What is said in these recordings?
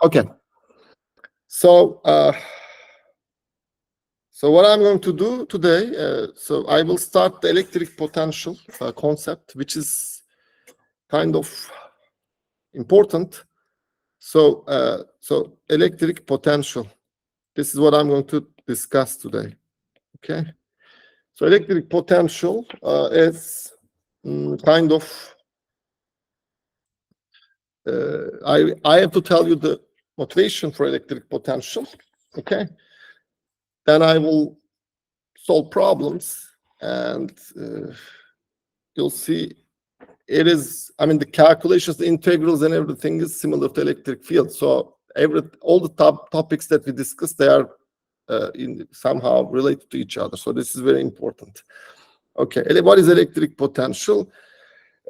Okay. So what I'm going to do today, so I will start the electric potential concept, which is kind of important. So electric potential. This is what I'm going to discuss today. Okay. So electric potential is kind of I have to tell you the motivation for electric potential. Okay. Then I will solve problems, and you'll see it is, I mean, the calculations, the integrals and everything is similar to electric field. So all the topics that we discussed, they are somehow related to each other. So this is very important. Okay, what is electric potential?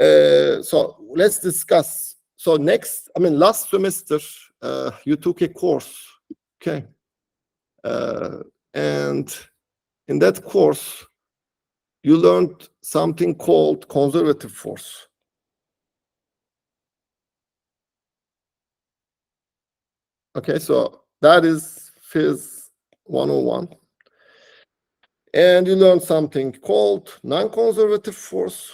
So let's discuss. So last semester, you took a course, okay? And in that course, you learned something called conservative force. Okay, so that is Phys 101. And you learned something called non-conservative force.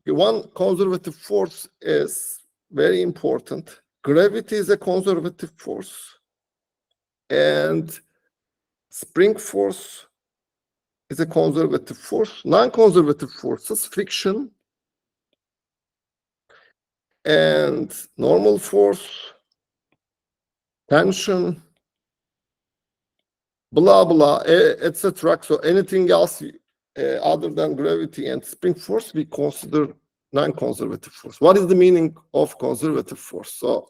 One conservative force is very important. Gravity is a conservative force. And spring force is a conservative force. Non-conservative forces, friction and normal force, tension, blah, blah, etc. So anything else other than gravity and spring force, we consider non-conservative force. What is the meaning of conservative force? So,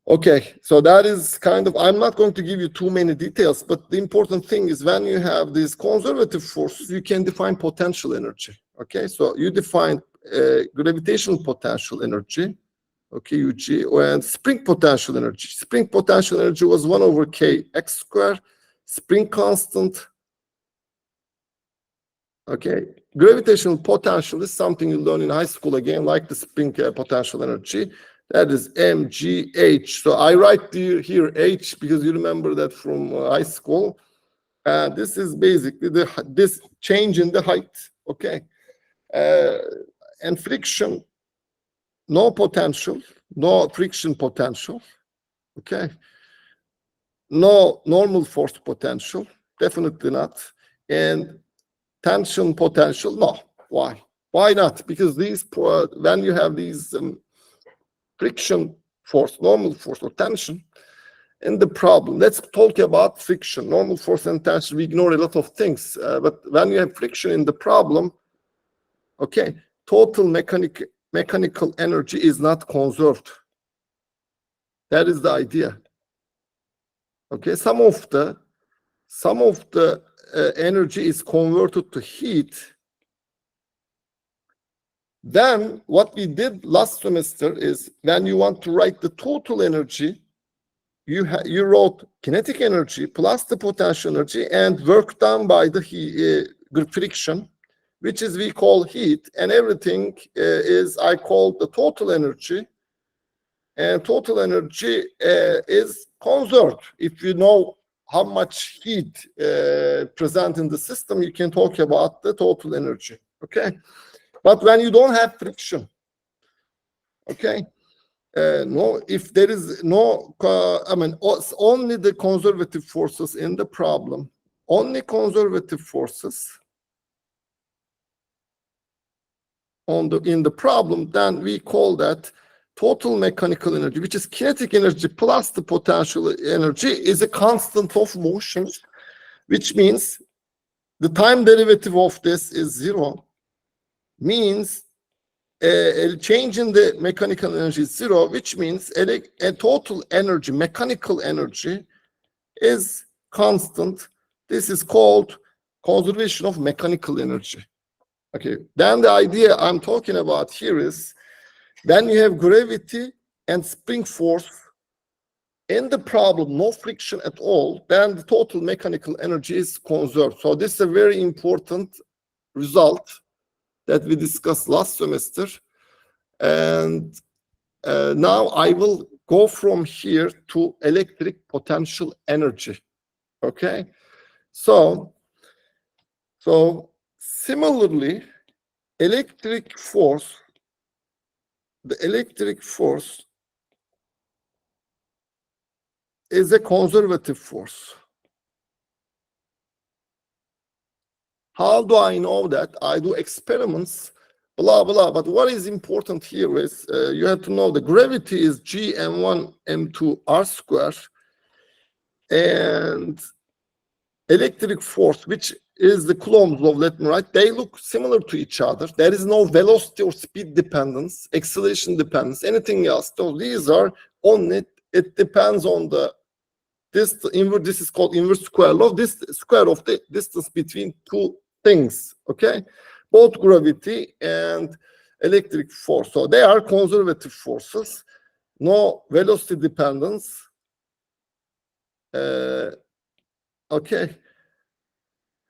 okay, so that is kind of, I'm not going to give you too many details, but the important thing is when you have these conservative forces, you can define potential energy. Okay, so you define gravitational potential energy, okay, UG, and spring potential energy. Spring potential energy was 1 over k x squared, spring constant. Okay, gravitational potential is something you learn in high school again, like the spring potential energy. That is mgh. So I write here h because you remember that from high school. This is basically this change in the height. Okay, and friction, no potential, no friction potential. Okay, no normal force potential, definitely not, and tension potential, no. Why? Why not? Because these, when you have these friction force, normal force, or tension in the problem, let's talk about friction, normal force and tension. We ignore a lot of things, but when you have friction in the problem, okay, total mechanical energy is not conserved. That is the idea. Okay, some of the energy is converted to heat. Then what we did last semester is when you want to write the total energy, you wrote kinetic energy plus the potential energy and work done by the friction, which is we call heat, and everything is I call the total energy. And total energy is conserved. If you know how much heat present in the system, you can talk about the total energy. Okay, but when you don't have friction, okay, no, if there is no, only the conservative forces in the problem, only conservative forces in the problem, then we call that total mechanical energy, which is kinetic energy plus the potential energy, is a constant of motion, which means the time derivative of this is 0, means a change in the mechanical energy is 0, which means a total energy, mechanical energy, is constant. This is called conservation of mechanical energy. Okay, then the idea I'm talking about here is then you have gravity and spring force in the problem, no friction at all, then the total mechanical energy is conserved. So this is a very important result that we discussed last semester. And now I will go from here to electric potential energy. Okay, so similarly, the electric force is a conservative force. How do I know that? I do experiments, blah, blah. But what is important here is you have to know the gravity is G m1 m2 r square, and electric force, which is the Coulomb's law, let me write, they look similar to each other. There is no velocity or speed dependence, acceleration dependence, anything else. So these are only, it depends on the this is called inverse square law, this square of the distance between two things, okay? Both gravity and electric force. So they are conservative forces, no velocity dependence. Okay.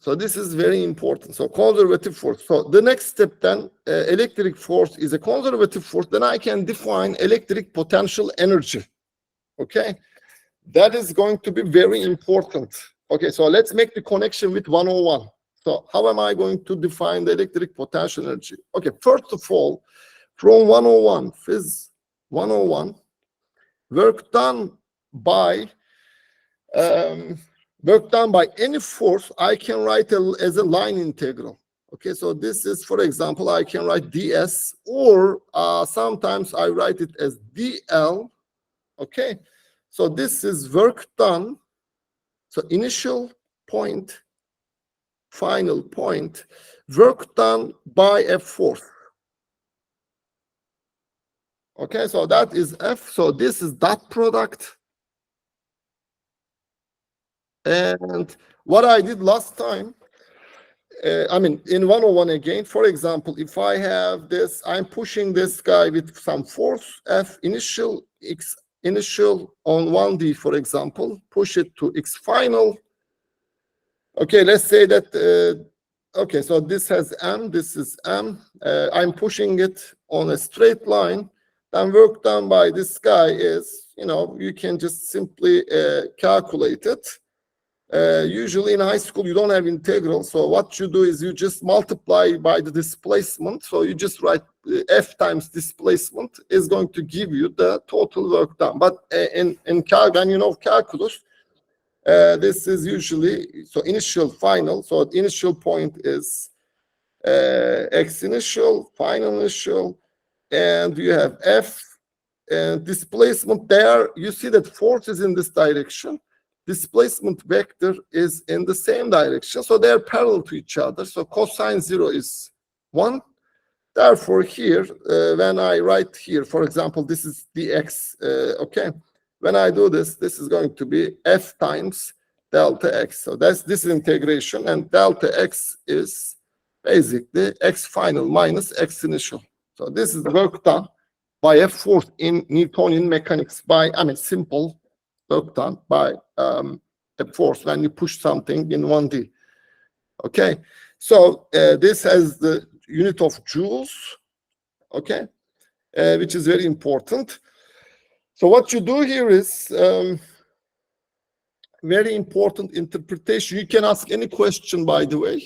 So this is very important. So conservative force. So the next step then, electric force is a conservative force. Then I can define electric potential energy. Okay. That is going to be very important. Okay, so let's make the connection with 101. So how am I going to define the electric potential energy? Okay, first of all, from 101, Phys 101, work done by any force, I can write as a line integral. Okay, so this is, for example, I can write ds, or sometimes I write it as dl. Okay, so this is work done. So initial point, final point, work done by a force. Okay, so that is F. So this is dot product. And what I did last time, I mean, in 101 again, for example, if I have this, I'm pushing this guy with some force, F initial, X initial on 1D, for example, push it to X final. Okay, let's say that, okay, so this has M, this is M. I'm pushing it on a straight line. Then work done by this guy is, you know, you can just simply calculate it. Usually in high school, you don't have integral. So what you do is you just multiply by the displacement. So you just write F times displacement is going to give you the total work done. But when you know calculus, this is usually, so initial, final. So the initial point is X initial, final initial, and you have F and displacement there. You see that force is in this direction. Displacement vector is in the same direction. So they're parallel to each other. So cosine 0 is 1. Therefore, here, when I write here, for example, this is dx, okay? When I do this, this is going to be F times delta x. So this is integration, and delta x is basically x final minus x initial. So this is the work done by a force in Newtonian mechanics, by, I mean, simple work done by a force when you push something in 1D. Okay, so this has the unit of joules, okay, which is very important. So what you do here is very important interpretation. You can ask any question, by the way,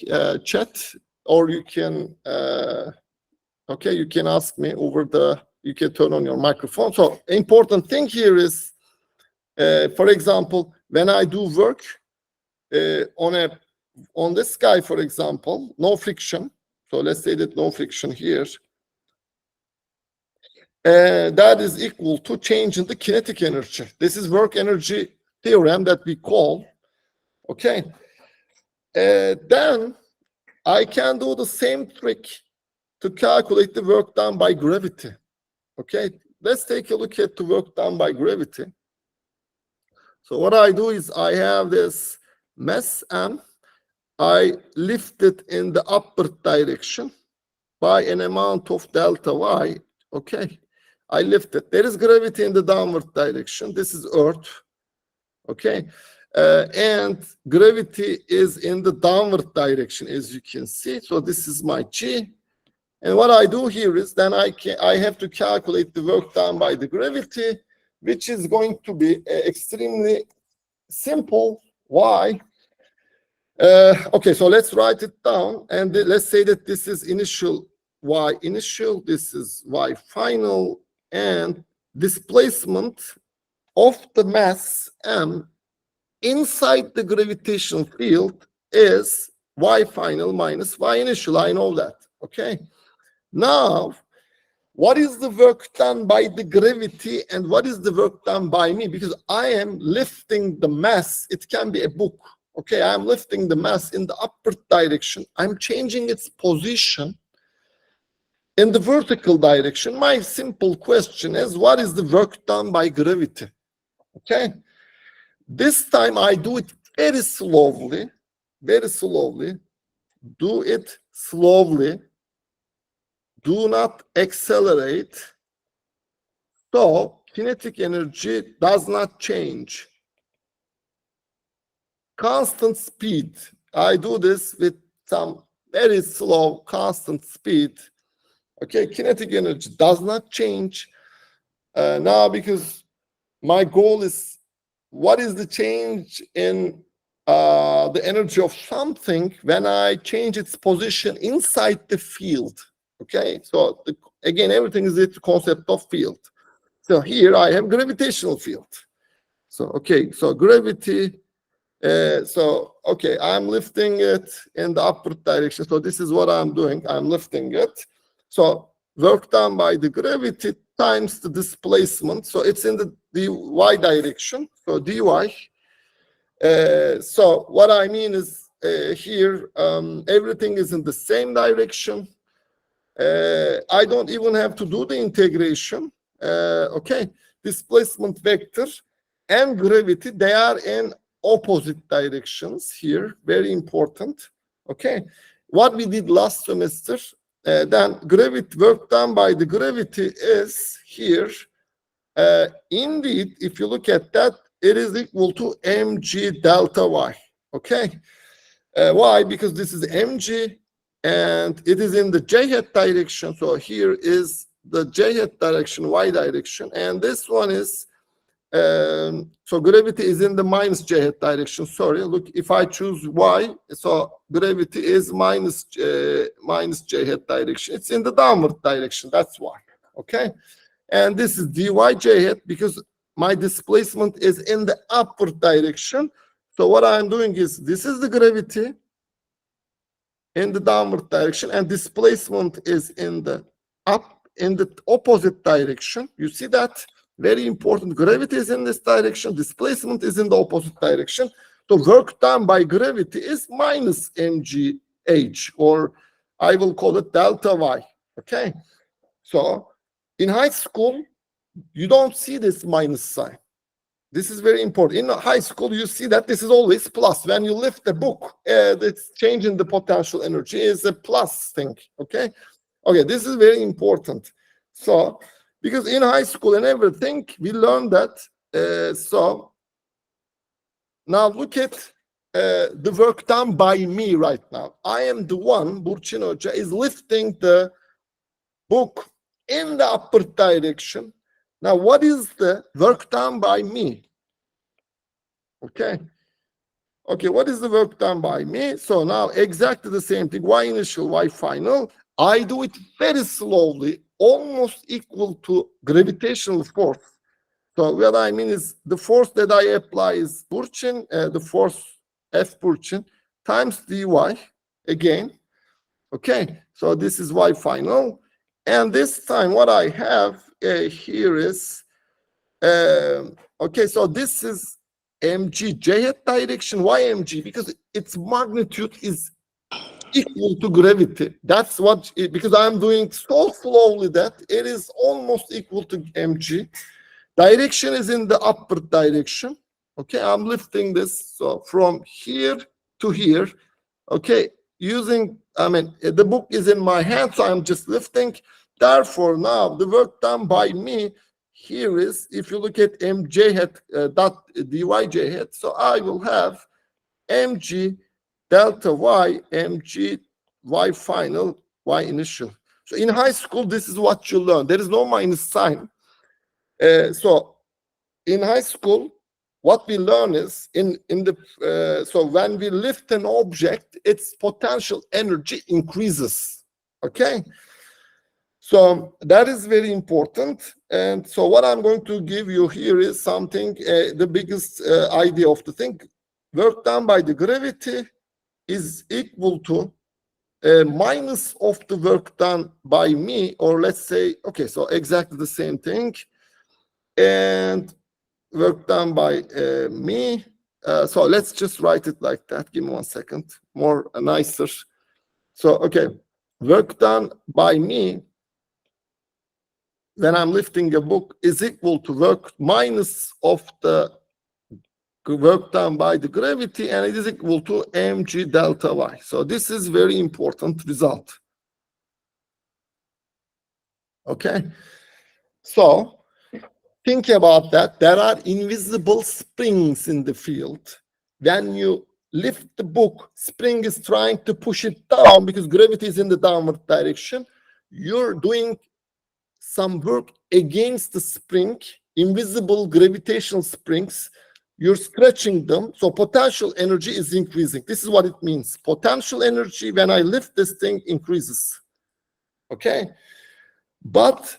chat, or you can, okay, you can ask me over the, you can turn on your microphone. So important thing here is, for example, when I do work on this guy, for example, no friction. So let's say that no friction here. That is equal to change in the kinetic energy. This is work energy theorem that we call. Okay. Then I can do the same trick to calculate the work done by gravity. Okay. Let's take a look at the work done by gravity. So what I do is I have this mass M. I lift it in the upward direction by an amount of delta y. Okay. I lift it. There is gravity in the downward direction. This is Earth. Okay. And gravity is in the downward direction, as you can see. So this is my G. And what I do here is then I have to calculate the work done by the gravity, which is going to be extremely simple. Why? Okay, so let's write it down, and let's say that this is initial y initial, this is y final, and displacement of the mass m inside the gravitational field is y final minus y initial. I know that. Okay. Now, what is the work done by the gravity and what is the work done by me? Because I am lifting the mass. It can be a book. Okay, I'm lifting the mass in the upward direction. I'm changing its position in the vertical direction. My simple question is, what is the work done by gravity? Okay. This time I do it very slowly, very slowly. Do it slowly. Do not accelerate. So kinetic energy does not change. Constant speed. I do this with some very slow, constant speed. Okay, kinetic energy does not change. Now, because my goal is, what is the change in the energy of something when I change its position inside the field? Okay, so again, everything is the concept of field. So here I have gravitational field. So, okay, so gravity, okay, I'm lifting it in the upward direction. So this is what I'm doing. I'm lifting it. So work done by the gravity times the displacement. So it's in the y direction. So dy. So what I mean is here, everything is in the same direction. I don't even have to do the integration. Okay, displacement vector and gravity, they are in opposite directions here. Very important. Okay, what we did last semester, then gravity, work done by the gravity is here. Indeed, if you look at that, it is equal to mg delta y. Okay, why? Because this is mg and it is in the j-hat direction. So here is the j-hat direction, y direction, and this one is so gravity is in the minus j-hat direction. Sorry, look, if I choose y, so gravity is minus j-hat direction. It's in the downward direction. That's why. Okay, and this is dy j-hat because my displacement is in the upward direction. So what I'm doing is, this is the gravity in the downward direction, and displacement is in the opposite direction. You see that? Very important. Gravity is in this direction, displacement is in the opposite direction. So work done by gravity is minus mgh, or I will call it delta y. Okay. So in high school, you don't see this minus sign. This is very important. In high school, you see that this is always plus. When you lift the book, it's changing the potential energy is a plus thing. Okay. Okay, this is very important. So, because in high school and everything, we learned that. So, now look at the work done by me right now. I am the one, Burçin Hoca, is lifting the book in the upward direction. Now, what is the work done by me? Okay. Okay, what is the work done by me? So now exactly the same thing, y initial, y final. I do it very slowly, almost equal to gravitational force. So what I mean is, the force that I apply is Burçin, the force F Burçin times dy again. Okay, so this is y final. And this time what I have here is, okay, so this is mg j-hat direction, y mg, because its magnitude is equal to gravity. That's what, because I'm doing so slowly that it is almost equal to mg. Direction is in the upward direction. Okay, I'm lifting this, so from here to here. Okay, using, I mean, the book is in my hand, so I'm just lifting. Therefore, now the work done by me here is, if you look at mj hat dot dy j hat, so I will have mg delta y, mg y final, y initial. So in high school, this is what you learn. There is no minus sign. So in high school, what we learn is so when we lift an object, its potential energy increases. Okay. So that is very important. And so what I'm going to give you here is something, the biggest idea of the thing. Work done by the gravity is equal to minus of the work done by me, or let's say, okay, so exactly the same thing. And work done by me. So let's just write it like that. Give me 1 second. More nicer. So, okay, work done by me when I'm lifting a book is equal to work minus of the work done by the gravity, and it is equal to mg delta y. So this is very important result. Okay. So think about that. There are invisible springs in the field. When you lift the book, spring is trying to push it down because gravity is in the downward direction. You're doing some work against the spring, invisible gravitational springs. You're stretching them, so potential energy is increasing. This is what it means. Potential energy, when I lift this thing, increases. Okay? But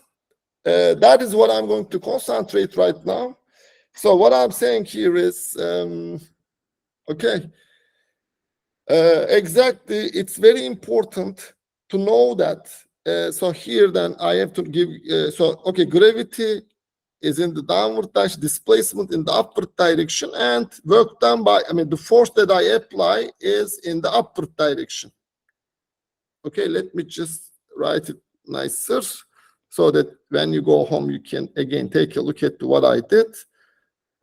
that is what I'm going to concentrate right now. So what I'm saying here is, okay, exactly, it's very important to know that. So here then I have to give, so okay, gravity is in the downward direction, displacement in the upward direction, and work done by, the force that I apply is in the upward direction. Okay, let me just write it nicer so that when you go home, you can again take a look at what I did.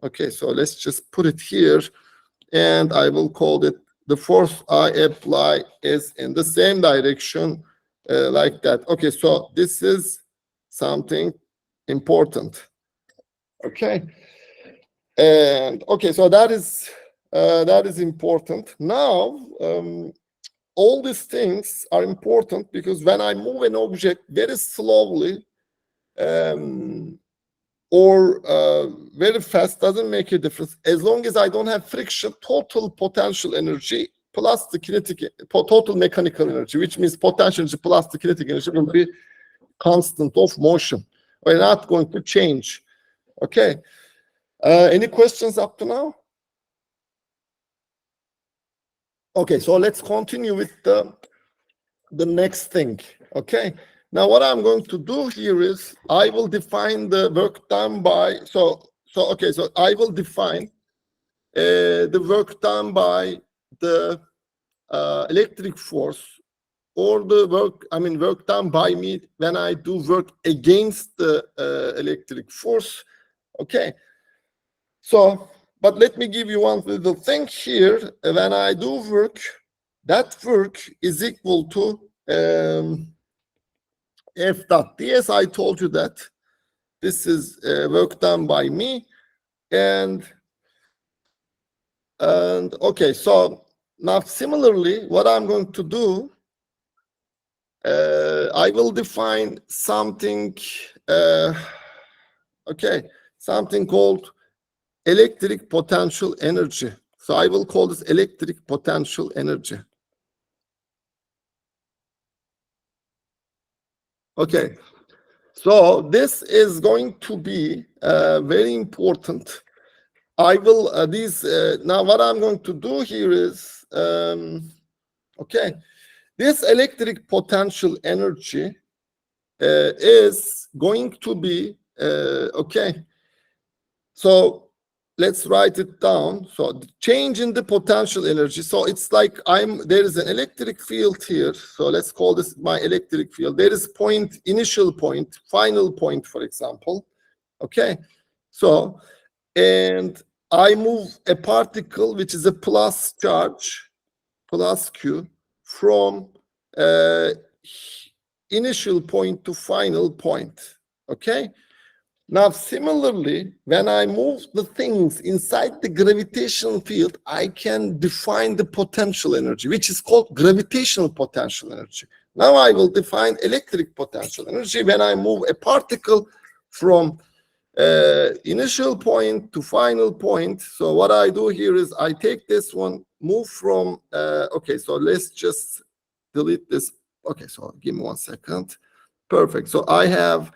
Okay, so let's just put it here, and I will call it the force I apply is in the same direction like that. Okay, so this is something important. Okay, and okay, so that is important. Now, all these things are important because when I move an object very slowly or very fast, doesn't make a difference. As long as I don't have friction, total potential energy plus the kinetic, total mechanical energy, which means potential energy plus the kinetic energy will be constant of motion. We're not going to change. Okay. Any questions up to now? Okay, so let's continue with the next thing. Okay. Now what I'm going to do here is I will define the work done by, so I will define the work done by the electric force, or the work done by me when I do work against the electric force. Okay. So, but let me give you one little thing here. When I do work, that work is equal to F dot ds. I told you that this is work done by me, and okay, so now similarly, what I'm going to do, I will define something, okay, something called electric potential energy. So I will call this electric potential energy. Okay, so this is going to be very important. I will now what I'm going to do here is okay, this electric potential energy is going to be okay. So let's write it down. So the change in the potential energy. So it's like there is an electric field here. So let's call this my electric field. There is point, initial point, final point, for example. Okay. So, and I move a particle which is a plus charge, plus Q, from initial point to final point. Okay. Now, similarly, when I move the things inside the gravitational field, I can define the potential energy, which is called gravitational potential energy. Now I will define electric potential energy when I move a particle from initial point to final point. So what I do here is I take this one, move from, okay, so let's just delete this. Okay, so give me 1 second. Perfect. So I have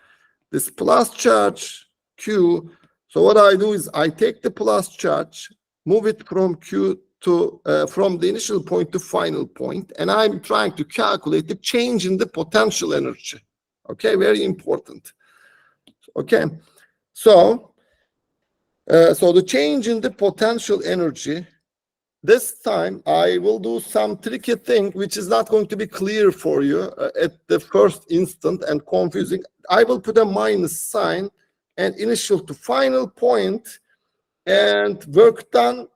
this plus charge Q. So what I do is I take the plus charge, move it from Q to from the initial point to final point, and I'm trying to calculate the change in the potential energy. Okay, very important. Okay, so the change in the potential energy. This time I will do some tricky thing which is not going to be clear for you at the first instant and confusing. I will put a minus sign and initial to final point and work done.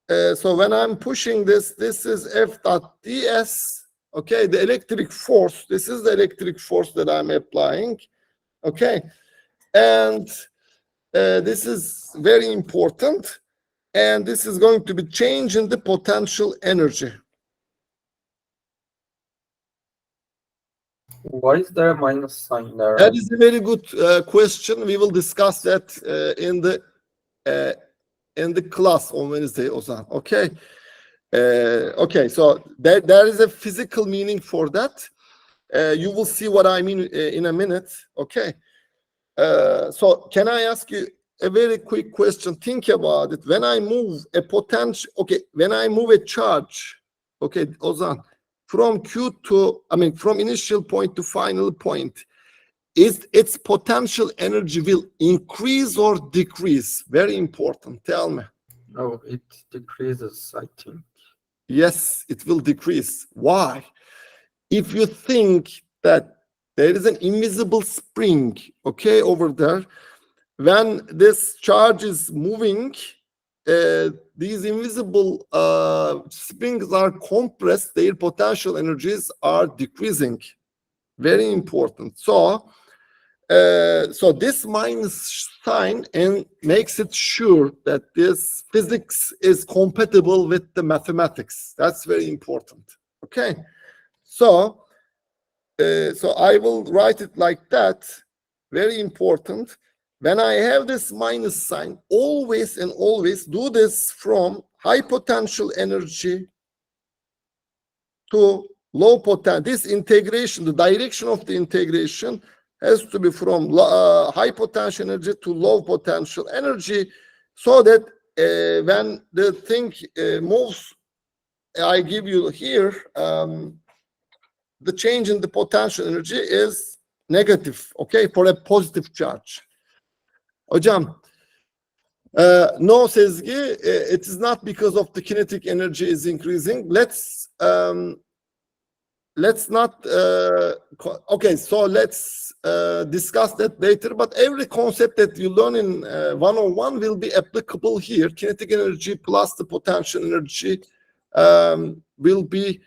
So when I'm pushing this is F dot ds. Okay, the electric force. This is the electric force that I'm applying. Okay, and this is very important. And this is going to be change in the potential energy. Why is there a minus sign there? That is a very good question. We will discuss that in the class on Wednesday, Ozan. Okay. Okay. So there is a physical meaning for that. You will see what I mean in a minute. Okay. So can I ask you a very quick question? Think about it. When I move a potential, okay, when I move a charge, okay, Ozan, from Q to, from initial point to final point, is its potential energy will increase or decrease? Very important. Tell me. No, it decreases, I think. Yes, it will decrease. Why? If you think that there is an invisible spring, okay, over there, when this charge is moving, these invisible springs are compressed, their potential energies are decreasing. Very important. So this minus sign and makes it sure that this physics is compatible with the mathematics. That's very important. Okay. So I will write it like that. Very important. When I have this minus sign, always and always do this from high potential energy to low potential. This integration, the direction of the integration has to be from high potential energy to low potential energy, so that when the thing moves, I give you here, the change in the potential energy is negative, okay, for a positive charge. Hocam, no Sezgi, it is not because of the kinetic energy is increasing. Let's not, okay, so let's discuss that later, but every concept that you learn in 101 will be applicable here. Kinetic energy plus the potential energy will be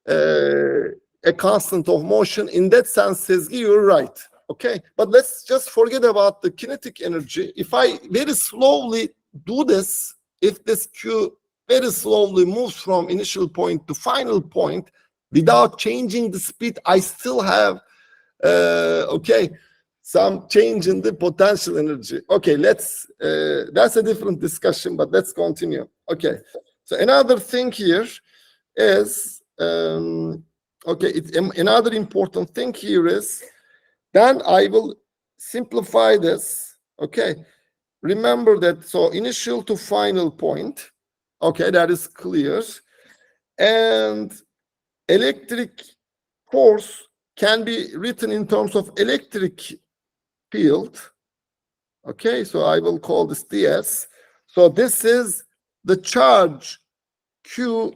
a constant of motion. In that sense, Sezgi, you're right. Okay, but let's just forget about the kinetic energy. If I very slowly do this, if this Q very slowly moves from initial point to final point without changing the speed, I still have, okay, some change in the potential energy. Okay, that's a different discussion, but let's continue. Okay, so another thing here is, okay, another important thing here is, then I will simplify this. Okay, remember that, so initial to final point, okay, that is clear. And electric force can be written in terms of electric field. Okay, so I will call this ds. So this is the charge Q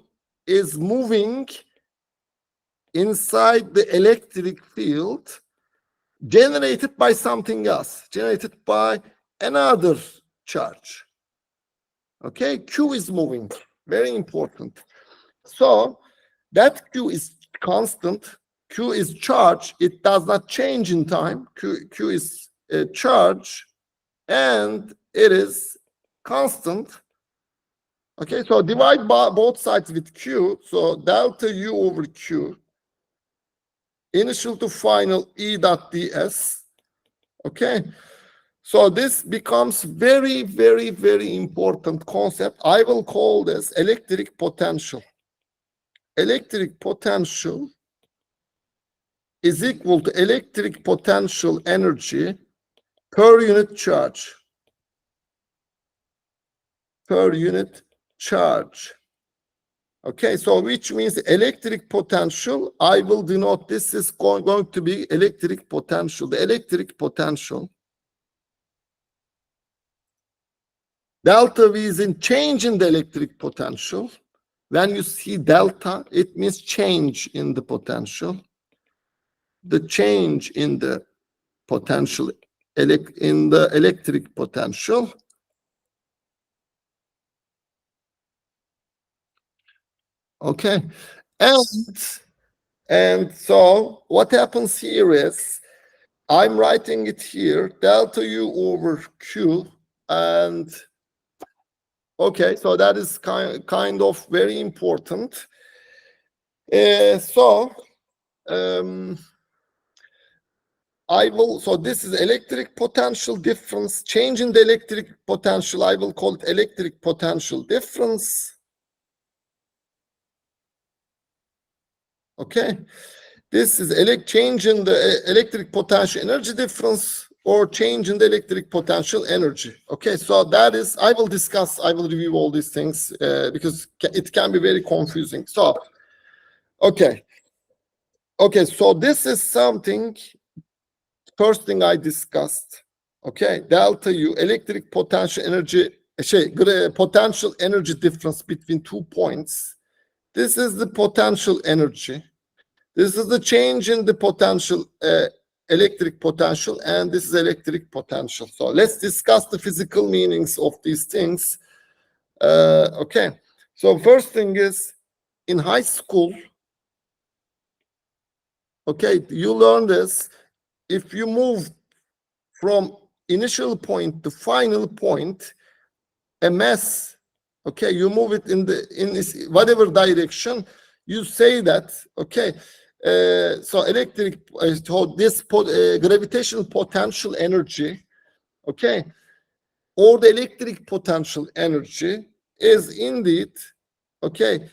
is moving inside the electric field, generated by something else, generated by another charge. Okay, Q is moving, very important. So that Q is constant, Q is charge, it does not change in time. Q is a charge and it is constant. Okay, so divide by both sides with Q, so delta U over Q. initial to final E dot ds. Okay. So this becomes very, very, very important concept. I will call this electric potential. Electric potential is equal to electric potential energy per unit charge. Per unit charge. Okay, so which means electric potential, I will denote this is going to be electric potential. The electric potential. Delta V is in change in the electric potential. When you see delta, it means change in the potential. The change in the potential, in the electric potential. Okay, and so what happens here is I'm writing it here, delta U over Q, and okay, so that is kind of very important. So this is electric potential difference, change in the electric potential, I will call it electric potential difference. Okay, this is change in the electric potential energy difference or change in the electric potential energy. Okay, so that is, I will review all these things because it can be very confusing. So, okay, so this is something, first thing I discussed. Okay, delta U, electric potential energy, potential energy difference between 2 points. This is the potential energy. This is the change in the potential, electric potential, and this is electric potential. So let's discuss the physical meanings of these things. Okay, so first thing is, in high school, okay, you learn this. If you move from initial point to final point, a mass, okay, you move it in whatever direction, you say that, okay, so electric, this gravitational potential energy, okay, or the electric potential energy is indeed, okay,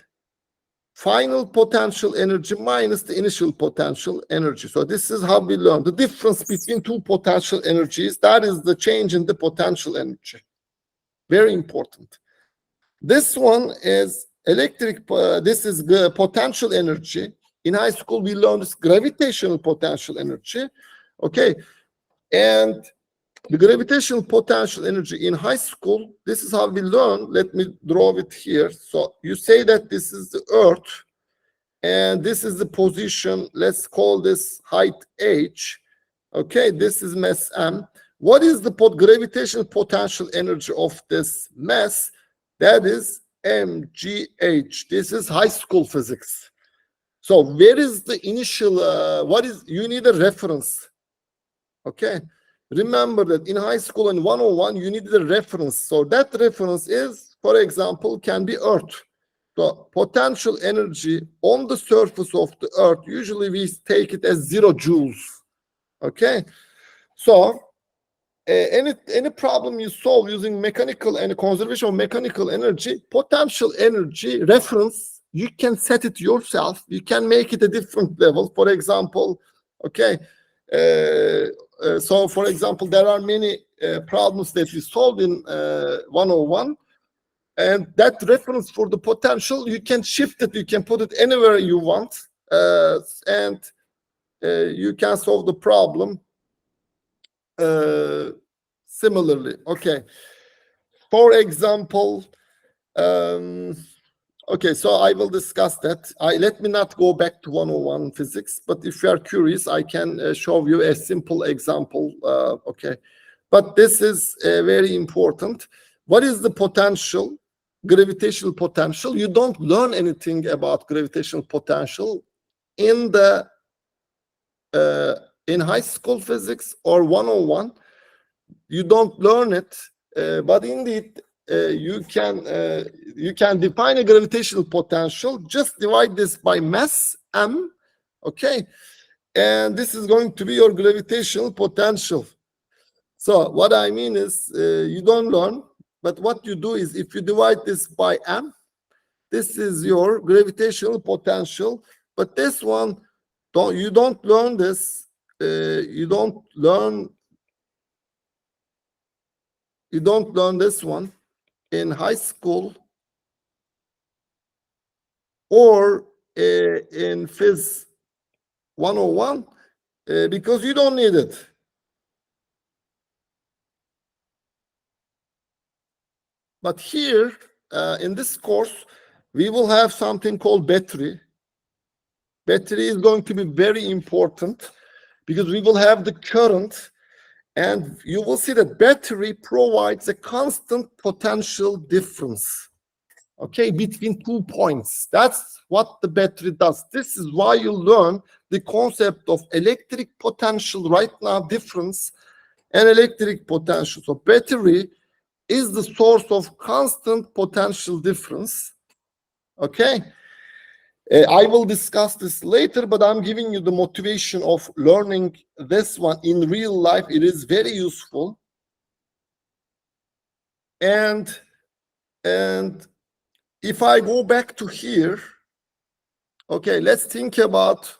final potential energy minus the initial potential energy. So this is how we learn the difference between 2 potential energies. That is the change in the potential energy. Very important. This one is electric, this is the potential energy. In high school, we learned this gravitational potential energy, okay? And the gravitational potential energy in high school, this is how we learn. Let me draw it here. So you say that this is the Earth, and this is the position. Let's call this height H, okay? This is mass M. What is the gravitational potential energy of this mass? That is mgh. This is high school physics. So where is the initial, you need a reference, okay? Remember that in high school in 101, you need a reference. So that reference is, for example, can be Earth. So potential energy on the surface of the Earth, usually we take it as 0 joules, okay? So any problem you solve using mechanical and conservation of mechanical energy, potential energy reference, you can set it yourself. You can make it a different level. For example, okay, so for example, there are many problems that we solved in 101, and that reference for the potential, you can shift it, you can put it anywhere you want, and you can solve the problem similarly. Okay, for example, okay, so I will discuss that. Let me not go back to 101 physics, but if you are curious, I can show you a simple example. Okay, but this is very important. What is the potential, gravitational potential? You don't learn anything about gravitational potential in the in high school physics or 101. You don't learn it, but indeed, you can define a gravitational potential. Just divide this by mass m, okay, and this is going to be your gravitational potential. So what I mean is you don't learn, but what you do is if you divide this by m, this is your gravitational potential. But this one, you don't learn this. You don't learn this one in high school or in Phys 101 because you don't need it. But here in this course, we will have something called battery. Battery is going to be very important because we will have the current, and you will see that battery provides a constant potential difference, okay, between 2 points. That's what the battery does. This is why you learn the concept of electric potential right now difference and electric potential. So battery is the source of constant potential difference, okay? I will discuss this later, but I'm giving you the motivation of learning this one in real life. It is very useful. And if I go back to here, okay, let's think about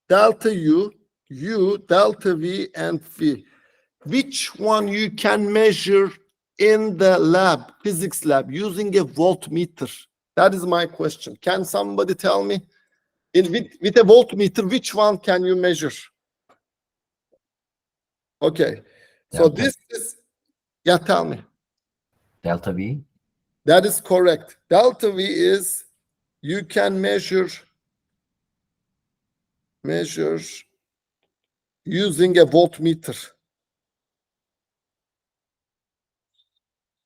delta U, delta V, and V. Which one you can measure in the lab, physics lab, using a voltmeter? That is my question. Can somebody tell me? With a voltmeter, which one can you measure? Okay. So Delta. this is, yeah, tell me. Delta V? That is correct. Delta V is, you can measure using a voltmeter.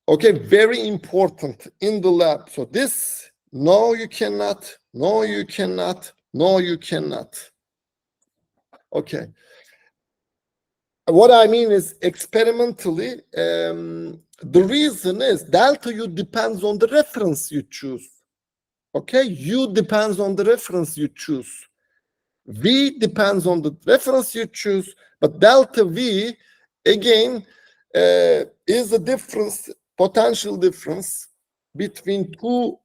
Okay, very important in the lab. So this, no, you cannot, no, you cannot, no, you cannot. Okay. What I mean is experimentally, the reason is delta U depends on the reference you choose. Okay, U depends on the reference you choose. V depends on the reference you choose, but delta V, again, is a difference, potential difference between 2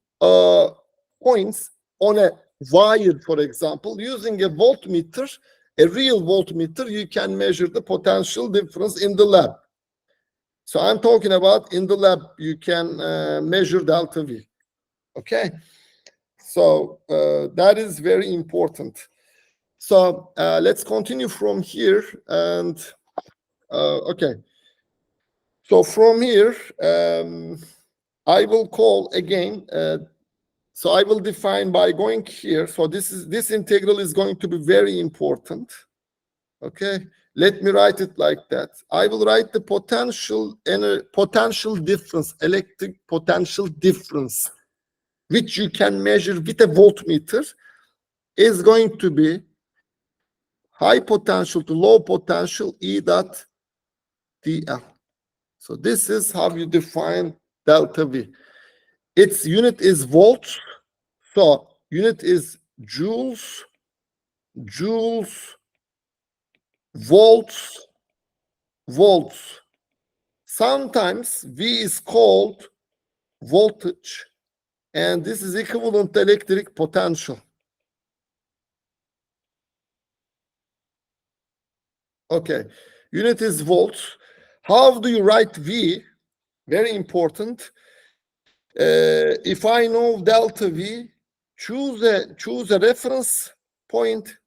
points on a wire, for example. Using a voltmeter, a real voltmeter, you can measure the potential difference in the lab. So I'm talking about in the lab, you can measure delta V. Okay, so that is very important. So let's continue from here. And okay, so from here, I will call again. So I will define by going here. So this integral is going to be very important. Okay, let me write it like that. I will write the potential difference, electric potential difference, which you can measure with a voltmeter, is going to be high potential to low potential E dot dL. So this is how you define delta V. Its unit is volts. So unit is joules, volts. Sometimes V is called voltage, and this is equivalent to electric potential. Okay, unit is volts. How do you write V? Very important. If I know delta V, choose a reference point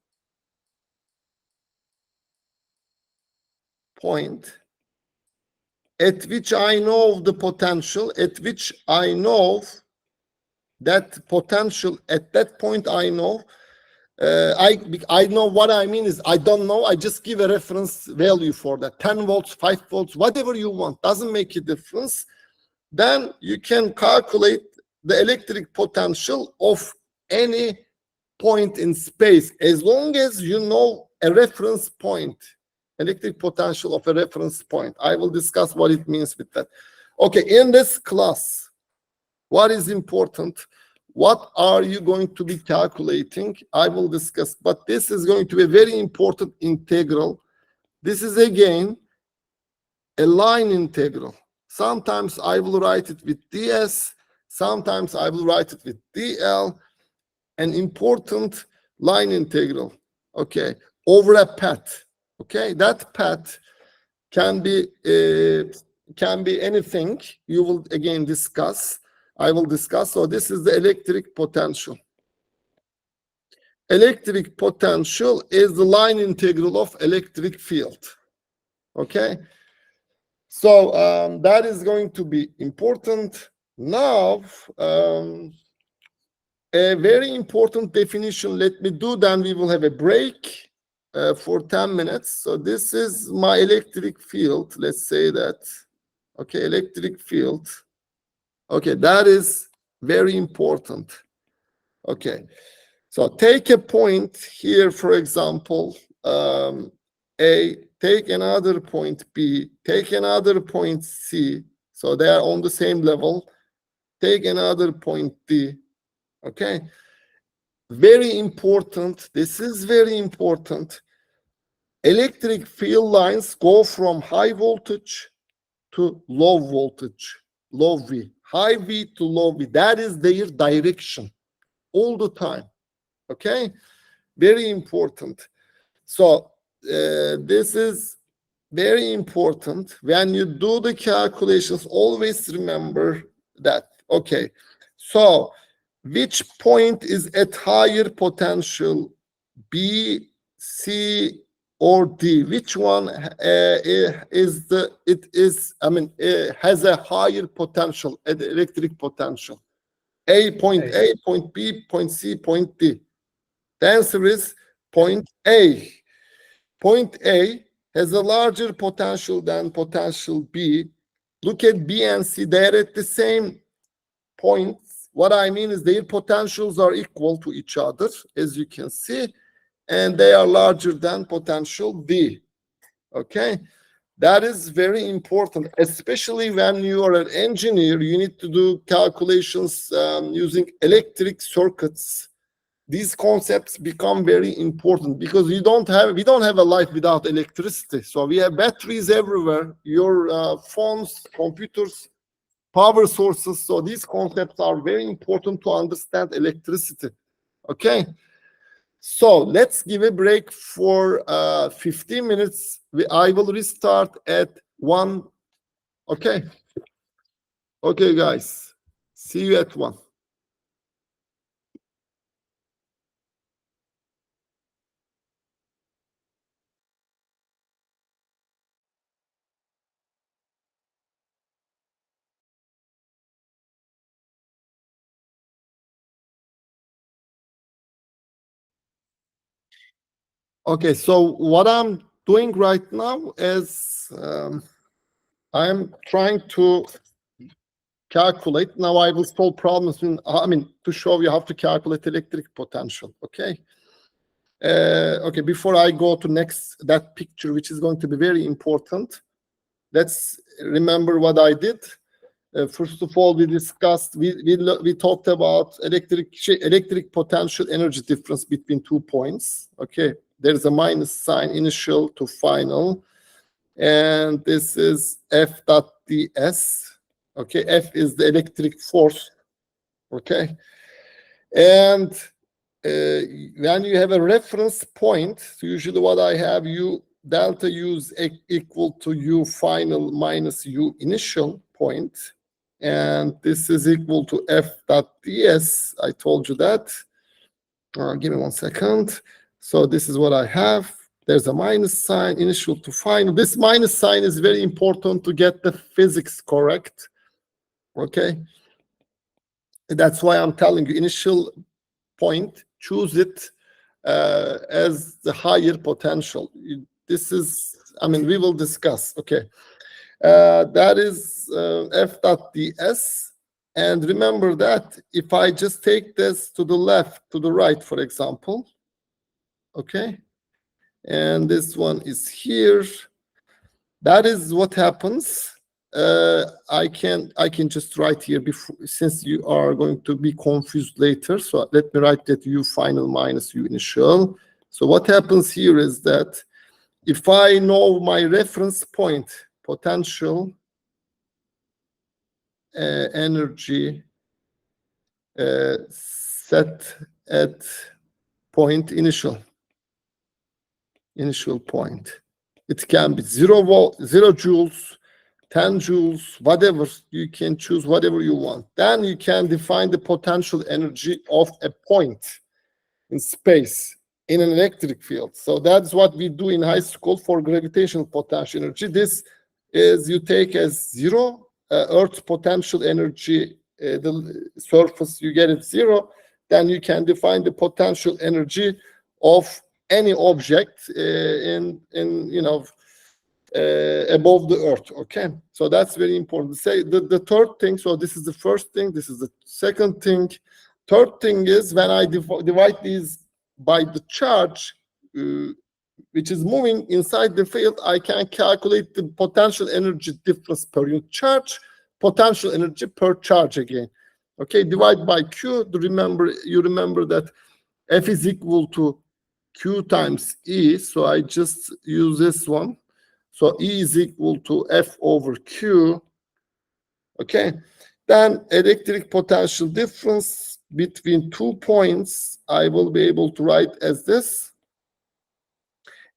at which I know the potential, at which I know that potential at that point. I know. I know what I mean is I don't know. I just give a reference value for that. 10 volts, 5 volts, whatever you want. Doesn't make a difference. Then you can calculate the electric potential of any point in space as long as you know a reference point, electric potential of a reference point. I will discuss what it means with that. Okay, in this class, what is important? What are you going to be calculating? I will discuss, but this is going to be a very important integral. This is again a line integral. Sometimes I will write it with ds, sometimes I will write it with dl, an important line integral, okay, over a path, okay? That path can be anything. You will again discuss. I will discuss. So this is the electric potential. Electric potential is the line integral of electric field. Okay. So that is going to be important. Now, a very important definition. Let me do, then we will have a break for 10 minutes. So this is my electric field. Let's say that. Okay, electric field. Okay, that is very important. Okay, so take a point here, for example, A, take another point B, take another point C. So they are on the same level. Take another point D. Okay, very important. This is very important. Electric field lines go from high voltage to low voltage, low V, high V to low V. That is their direction all the time. Okay, very important. So this is very important. When you do the calculations, always remember that. Okay, so which point is at higher potential, B, C, or D? Which one is the, it is, I mean, has a higher potential, electric potential? A, point A, point B, point C, point D. The answer is point A. Point A has a larger potential than potential B. Look at B and C, they're at the same points. What I mean is their potentials are equal to each other, as you can see, and they are larger than potential D. Okay, that is very important, especially when you are an engineer. You need to do calculations using electric circuits. These concepts become very important because we don't have a life without electricity. So we have batteries everywhere, your phones, computers, power sources. So these concepts are very important to understand electricity. Okay, so let's give a break for 15 minutes. I will restart at 1. Okay, okay guys, see you at 1. Okay, so what I'm doing right now is I'm trying to calculate. Now I will solve problems to show you how to calculate electric potential. Okay. Okay, before I go to that picture, which is going to be very important, let's remember what I did. First of all, we discussed, we talked about electric potential energy difference between 2 points. Okay, there's a minus sign, initial to final, and this is F dot ds. Okay, F is the electric force. Okay, and when you have a reference point, so usually what I have, U delta U is equal to U final minus U initial point. And this is equal to F dot ds. I told you that. Give me 1 second. So this is what I have. There's a minus sign, initial to final. This minus sign is very important to get the physics correct. Okay. That's why I'm telling you, initial point, choose it as the higher potential. This is, we will discuss. Okay. That is F dot ds. And remember that if I just take this to the left, to the right, for example, okay, and this one is here, that is what happens. I can just write here before, since you are going to be confused later. So let me write that U final minus U initial. So what happens here is that if I know my reference point, potential energy set at point initial point, it can be 0 volt, 0 joules, 10 joules, whatever. You can choose whatever you want. Then you can define the potential energy of a point in space in an electric field. So that's what we do in high school for gravitational potential energy. This is you take as 0 Earth's potential energy, the surface, you get it 0. Then you can define the potential energy of any object in above the Earth. Okay, so that's very important to say. The third thing, so this is the first thing, this is the second thing. Third thing is when I divide these by the charge which is moving inside the field, I can calculate the potential energy difference per unit charge, potential energy per charge again. Okay, divide by Q. You remember that F is equal to Q times E. So I just use this one. So E is equal to F over Q. Okay, then electric potential difference between 2 points, I will be able to write as this.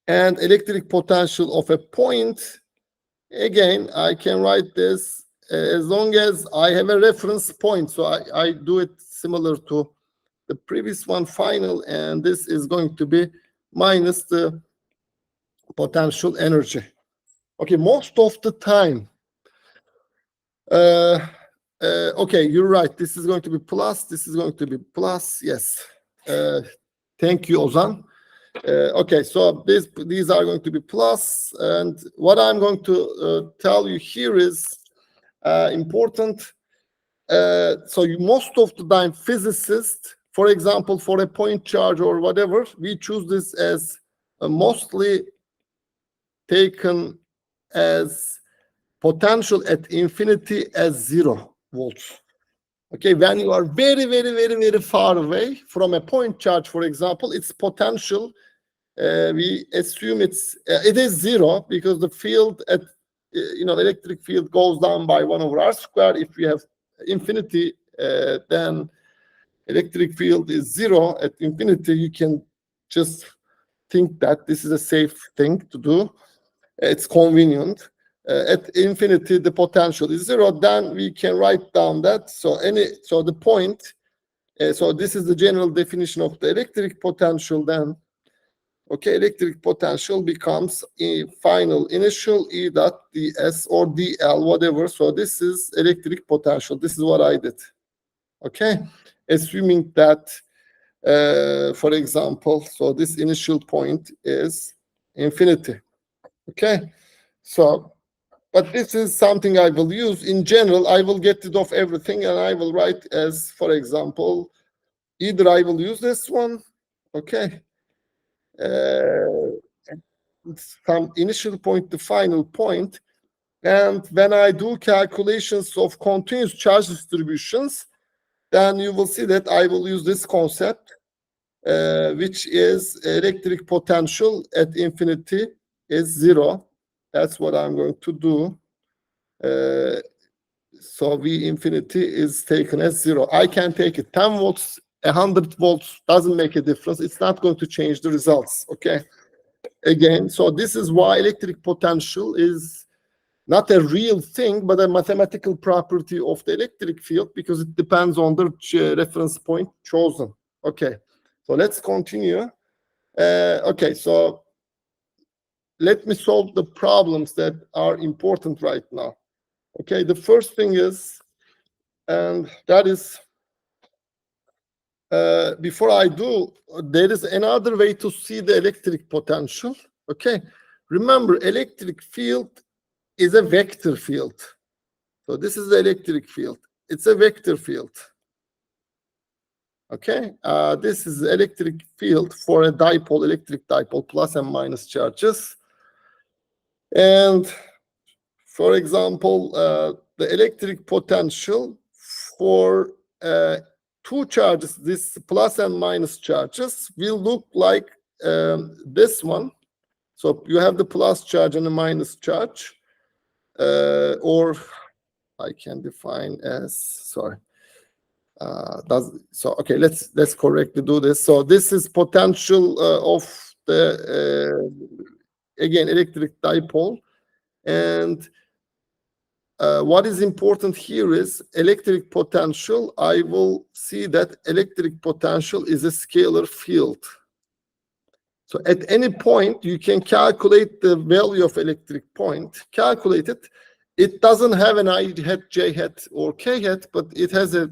And electric potential of a point, again, I can write this as long as I have a reference point. So I do it similar to the previous one, final, and this is going to be minus the potential energy. Okay, most of the time, okay, you're right. This is going to be plus. This is going to be plus. Yes. Thank you, Ozan. Okay, so these are going to be plus. And what I'm going to tell you here is important. So most of the time, physicists, for example, for a point charge or whatever, we choose this as mostly taken as potential at infinity as 0 volts. Okay, when you are very, very, very, very far away from a point charge, for example, its potential, we assume it is 0 because the field at electric field goes down by 1 over r squared. If you have infinity, then electric field is 0 at infinity. You can just think that this is a safe thing to do. It's convenient. At infinity, the potential is 0. Then we can write down that. So the point. So this is the general definition of the electric potential. Then, okay, electric potential becomes a final initial E dot ds or dl, whatever. So this is electric potential. This is what I did. Okay, assuming that, for example, so this initial point is infinity. Okay, so. But this is something I will use. In general, I will get rid of everything and I will write as, for example, either I will use this one, okay, some initial point, the final point. And when I do calculations of continuous charge distributions, then you will see that I will use this concept, which is electric potential at infinity is 0. That's what I'm going to do. So V infinity is taken as 0. I can take it 10 volts, 100 volts, doesn't make a difference. It's not going to change the results, okay? Again, so this is why electric potential is not a real thing, but a mathematical property of the electric field because it depends on the reference point chosen. Okay, so let's continue. Okay, so let me solve the problems that are important right now. Okay, the first thing is, and that is, before I do, there is another way to see the electric potential. Okay, remember, electric field is a vector field. So this is the electric field. It's a vector field. Okay, this is the electric field for a dipole, electric dipole, plus and minus charges. And for example, the electric potential for two charges, this plus and minus charges, will look like this one. So you have the plus charge and the minus charge, or I can define as, sorry. Okay, let's correctly do this. So this is potential of the again electric dipole, and what is important here is electric potential. I will see that electric potential is a scalar field. So at any point you can calculate the value of electric point, calculate it. It doesn't have an I hat, J hat, or K hat, but it has a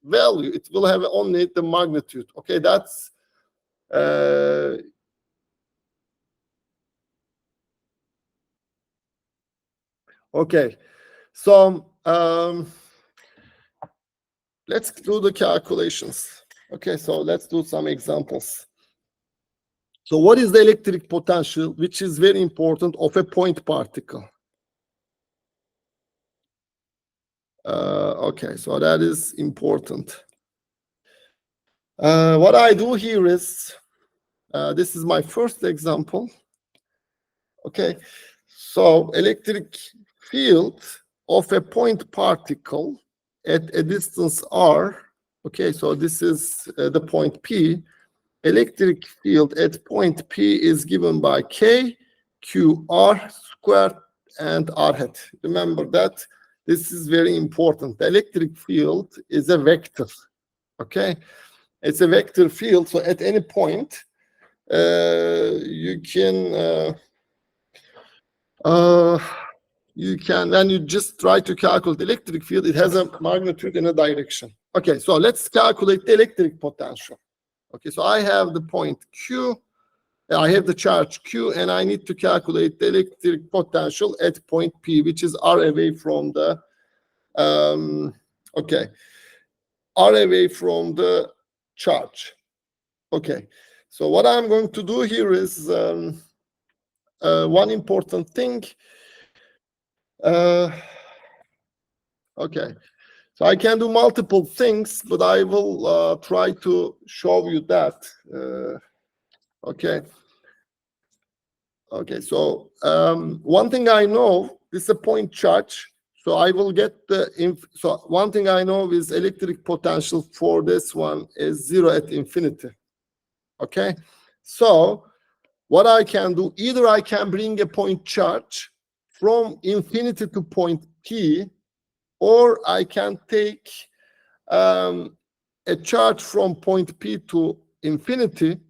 value. It will have only the magnitude. Okay, that's okay. So let's do the calculations. Okay, so let's do some examples. So what is the electric potential, which is very important, of a point particle? Okay, so that is important. What I do here is, this is my first example. Okay, so electric field of a point particle at a distance r. Okay, so this is the point P. Electric field at point P is given by K, Q, R squared, and R hat. Remember that. This is very important. The electric field is a vector. Okay, it's a vector field. So at any point, you can when you just try to calculate the electric field, it has a magnitude and a direction. Okay, so let's calculate the electric potential. Okay, so I have the point Q, I have the charge Q, and I need to calculate the electric potential at point P, which is R away from the, okay, R away from the charge. Okay, so what I'm going to do here is one important thing. Okay, so I can do multiple things, but I will try to show you that. Okay. Okay, so one thing I know, this is a point charge. So I will get the, so one thing I know is electric potential for this one is 0 at infinity. Okay, so what I can do, either I can bring a point charge from infinity to point P, or I can take a charge from point P to infinity.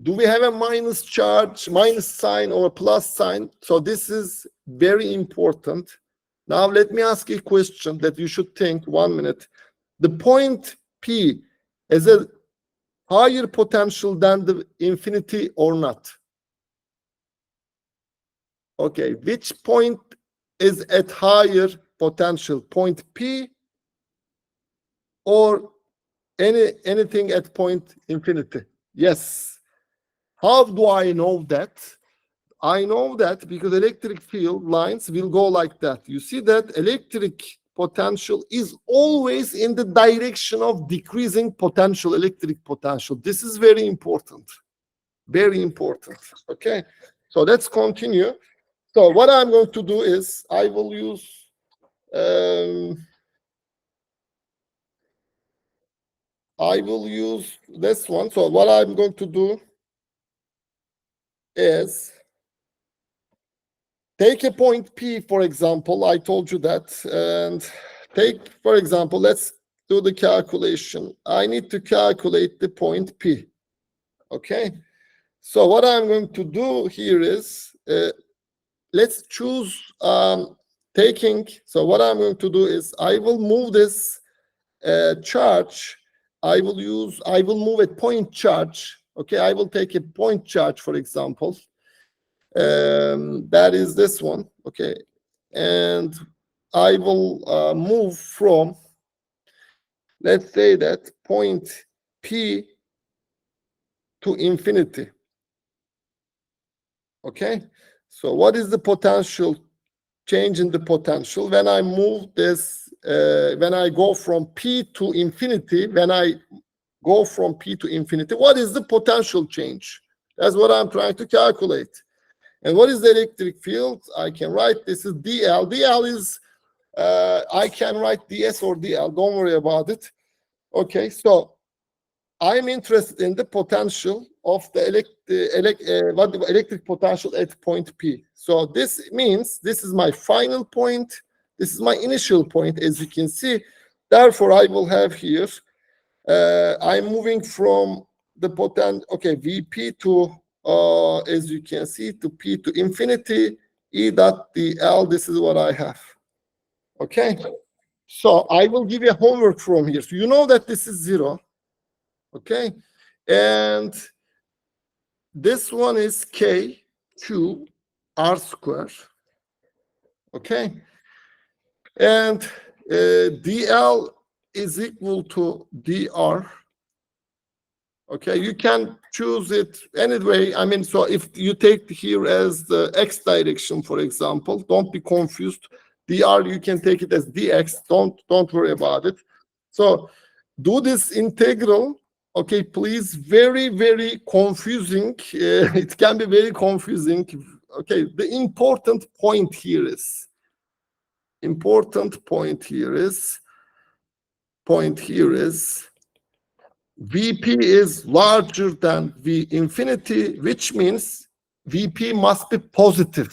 Do we have a minus charge, minus sign, or a plus sign? So this is very important. Now let me ask you a question that you should think 1 minute. The point P is a higher potential than the infinity or not? Okay, which point is at higher potential, point P or anything at point infinity? Yes. How do I know that? I know that because electric field lines will go like that. You see that electric potential is always in the direction of decreasing potential, electric potential. This is very important. Very important. Okay, so let's continue. So what I'm going to do is I will use this one. So what I'm going to do is take a point P, for example. I told you that. And take, for example, let's do the calculation. I need to calculate the point P. Okay. So what I'm going to do here is, let's choose taking. So what I'm going to do is I will move this charge. I will move a point charge. Okay, I will take a point charge, for example. That is this one. Okay, and I will move from, let's say that point P to infinity. Okay, So what is the potential change in the potential when I move this, when I go from P to infinity, when I go from P to infinity, what is the potential change? That's what I'm trying to calculate. And what is the electric field? I can write this is dl. dl is, I can write ds or dl. Don't worry about it. Okay, so I'm interested in the potential of the electric potential at point P. So this means this is my final point. This is my initial point, as you can see. Therefore, I will have here, I'm moving from the okay, Vp to, as you can see, to P to infinity, E dot dl. This is what I have. Okay, so I will give you a homework from here. So you know that this is 0. Okay, and this one is k q r square. Okay, and dl is equal to dr. Okay, you can choose it anyway. I mean, so if you take here as the x direction, for example, don't be confused. dr, you can take it as dx. Don't worry about it. So do this integral. Okay, please, very, very confusing. It can be very confusing. Okay, the important point here is Vp is larger than V infinity, which means Vp must be positive.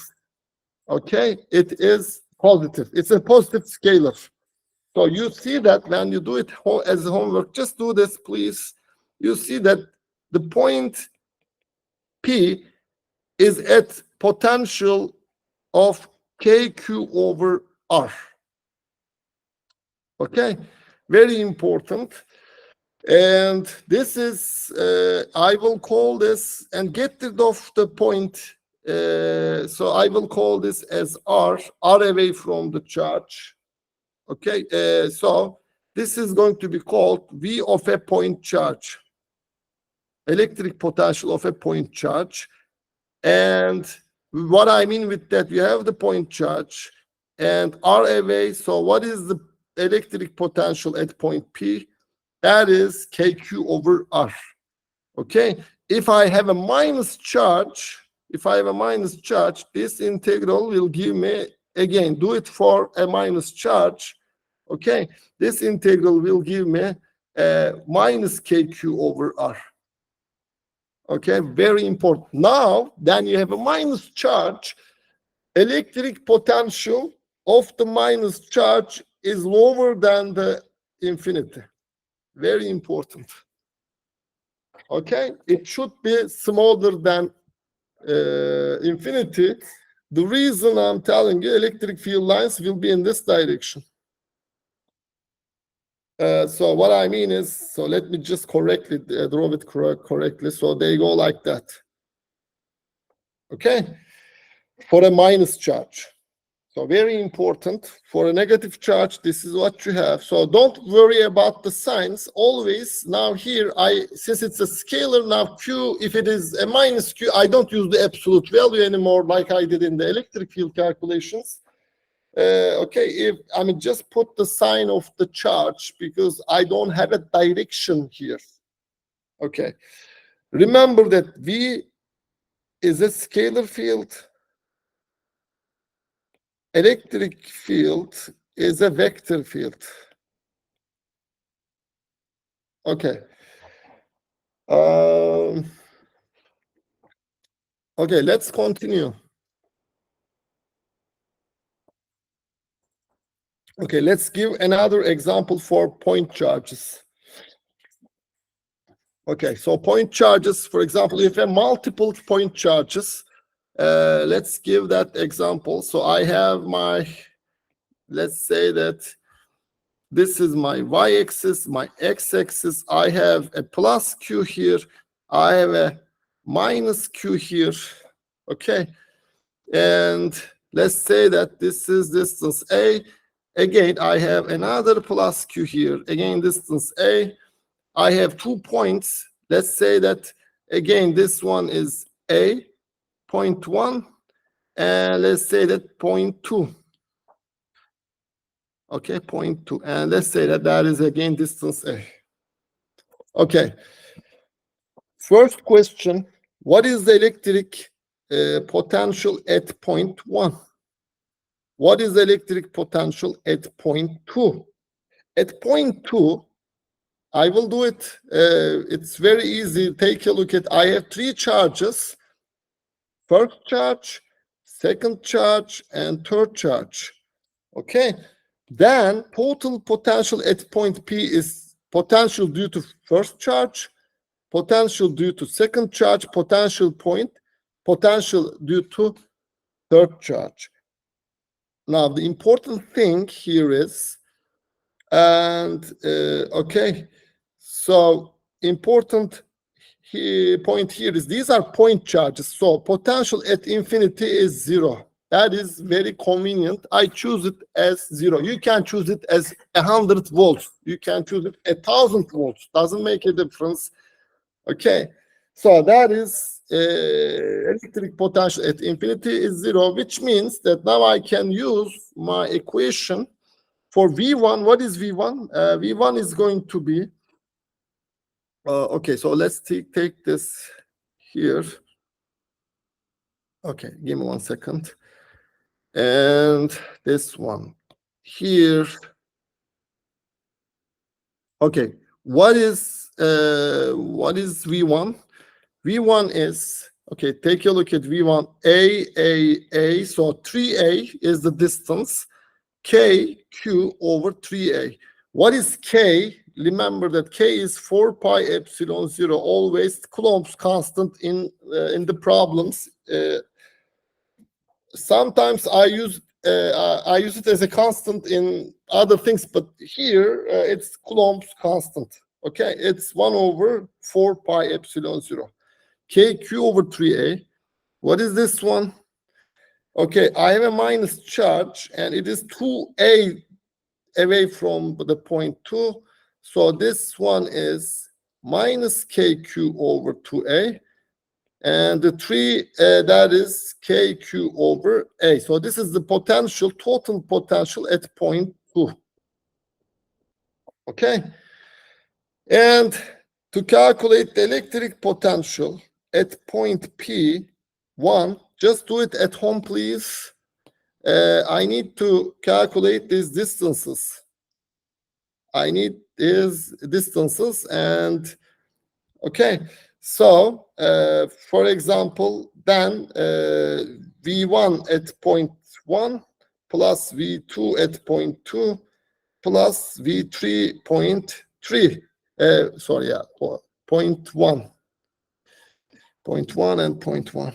Okay, it is positive. It's a positive scalar. So you see that when you do it as homework, just do this, please. You see that the point P is at potential of KQ over R. Okay, very important. And this is, I will call this, and get rid of the point. So I will call this as R away from the charge. Okay, so this is going to be called V of a point charge. Electric potential of a point charge. And what I mean with that, you have the point charge and R away. So what is the electric potential at point P? That is KQ over R. Okay, if I have a minus charge, this integral will give me, again, do it for a minus charge. Okay, this integral will give me minus KQ over R. Okay, very important. Now, then you have a minus charge. Electric potential of the minus charge is lower than the infinity. Very important. Okay, it should be smaller than infinity. The reason I'm telling you, electric field lines will be in this direction. So what I mean is, so let me just correctly draw it correctly. So they go like that. Okay, for a minus charge. So very important. For a negative charge, this is what you have. So don't worry about the signs. Always, now here, since it's a scalar, now Q, if it is a minus Q, I don't use the absolute value anymore like I did in the electric field calculations. Okay, just put the sign of the charge because I don't have a direction here. Okay, remember that V is a scalar field. Electric field is a vector field. Okay. Okay, let's continue. Okay, let's give another example for point charges. Okay, so point charges, for example, if a multiple point charges, let's give that example. So I have let's say that this is my y-axis, my x-axis. I have a plus q here. I have a minus q here. Okay, and let's say that this is distance A. Again, I have another plus q here. Again, distance A. I have 2 points. Let's say that, again, this one is A, point 1, and let's say that 0.2. Okay, 0.2, and let's say that that is again distance A. Okay. First question, what is the electric potential at point 1? What is the electric potential at point 2? At point 2, I will do it. It's very easy. Take a look at, I have 3 charges. First charge, second charge, and third charge. Okay. Then total potential at point P is potential due to first charge, potential due to second charge, potential due to third charge. Now, the important thing here is, okay, so important point here is these are point charges. So potential at infinity is 0. That is very convenient. I choose it as 0. You can choose it as 100 volts. You can choose it 1,000 volts. Doesn't make a difference. Okay, so that is electric potential at infinity is 0, which means that now I can use my equation for V1. What is V1? V1 is going to be, okay, so let's take this here. Okay, give me 1 second. And this one here. Okay, what is V1? V1 is, okay, take a look at V1, A, so 3A is the distance, K, Q over 3A. What is K? Remember that K is 4 pi epsilon 0, always Coulomb's constant in the problems. Sometimes I use it as a constant in other things, but here it's Coulomb's constant. Okay, it's 1 over 4 pi epsilon 0. KQ over 3A. What is this one? Okay, I have a minus charge, and it is 2A away from the point 2. So this one is minus KQ over 2A. And the 3, that is KQ over A. So this is the potential, total potential at point 2. Okay. And to calculate the electric potential at point P1, just do it at home, please. I need to calculate these distances. And okay. So, for example, then V1 at point 1 plus V2 at point 2 plus V3 point 3. Sorry, yeah, point 1. Point 1 and point 1.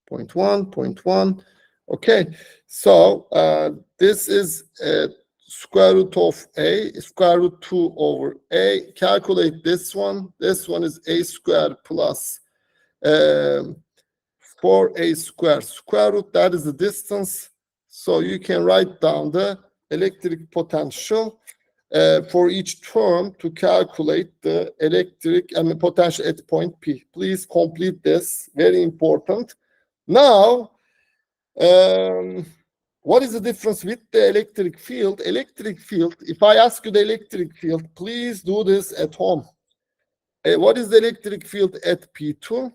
Point 1, point 1. Okay, so this is square root of A, square root 2 over A. Calculate this one. This one is A squared plus 4A squared square root. That is the distance. So you can write down the electric potential for each term to calculate the potential at point P. Please complete this. Very important. Now, what is the difference with the electric field? Electric field, if I ask you the electric field, please do this at home. What is the electric field at P2?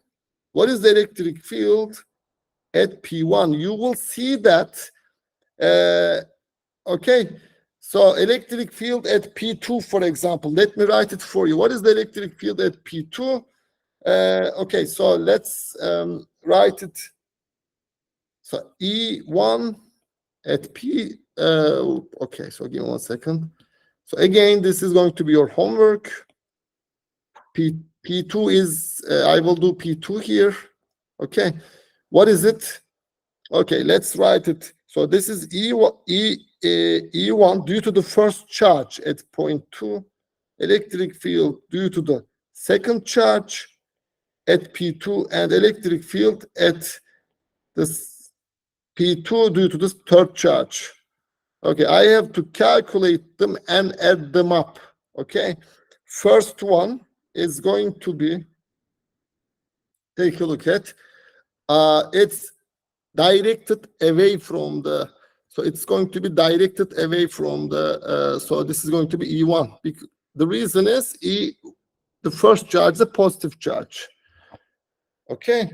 What is the electric field at P1? You will see that, okay, so electric field at P2, for example, let me write it for you. What is the electric field at P2? Okay, so let's write it. So E1 at P, okay, so give me 1 second. So again, this is going to be your homework. P2 is, I will do P2 here. Okay, what is it? Okay, let's write it. So this is E1 due to the first charge at point 2, electric field due to the second charge at P2, and electric field at this P2 due to this third charge. Okay, I have to calculate them and add them up. Okay, first one is going to be, take a look at, it's directed away from the, so it's going to be directed away from the, so this is going to be E1. The reason is the first charge is a positive charge. Okay.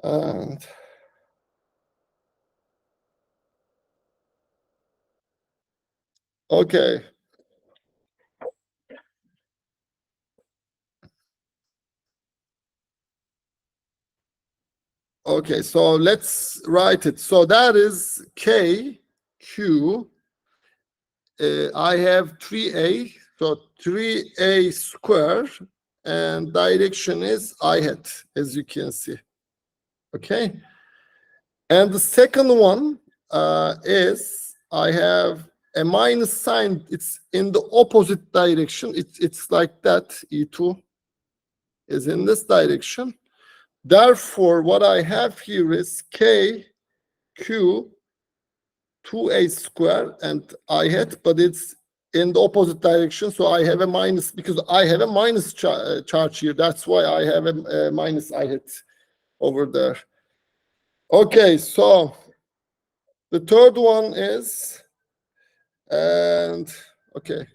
And okay. Okay, so let's write it. So that is K, Q. I have 3A, so 3A square, and direction is I hat, as you can see. Okay. And the second one is I have a minus sign. It's in the opposite direction. It's like that. E2 is in this direction. Therefore, what I have here is K, Q, 2A square, and I hat, but it's in the opposite direction. So I have a minus, because I have a minus charge here. That's why I have a minus I hat over there. Okay, so the third one is, and okay,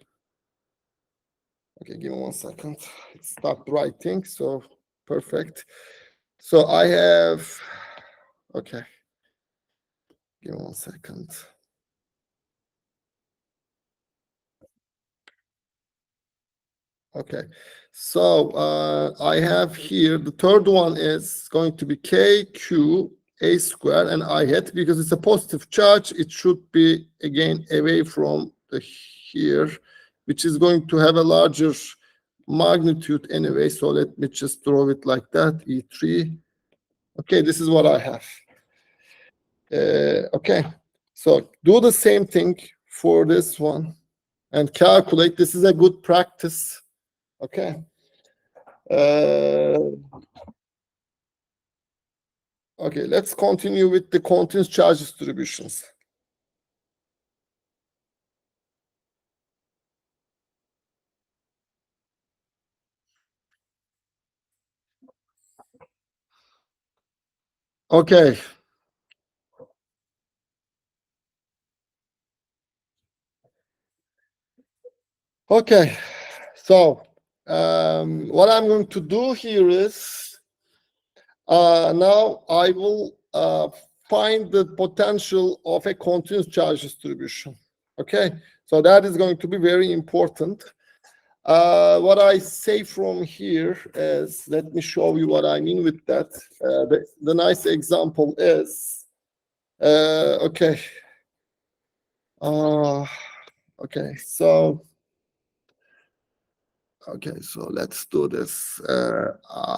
give me 1 second. It stopped writing, so perfect. So I have, okay, give me 1 second. Okay, so I have here, the third one is going to be K, Q, A square, and I hat, because it's a positive charge, it should be again away from the here, which is going to have a larger magnitude anyway. So let me just draw it like that, E3. Okay, this is what I have. Okay, so do the same thing for this one and calculate. This is a good practice. Okay. Okay, let's continue with the continuous charge distributions. Okay. Okay, so what I'm going to do here is now I will find the potential of a continuous charge distribution. Okay, so that is going to be very important. What I say from here is, let me show you what I mean with that. The nice example is, okay. Okay, so let's do this.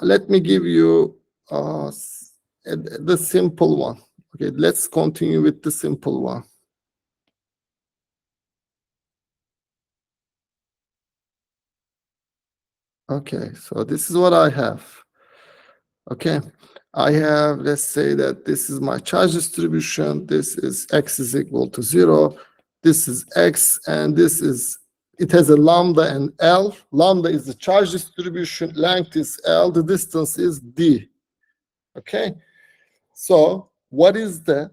Let me give you the simple one. Okay, let's continue with the simple one. Okay, so this is what I have. Okay, I have, let's say that this is my charge distribution. This is X is equal to 0. This is X, and this is, it has a lambda and L. Lambda is the charge distribution, length is L, the distance is D. Okay, so what is the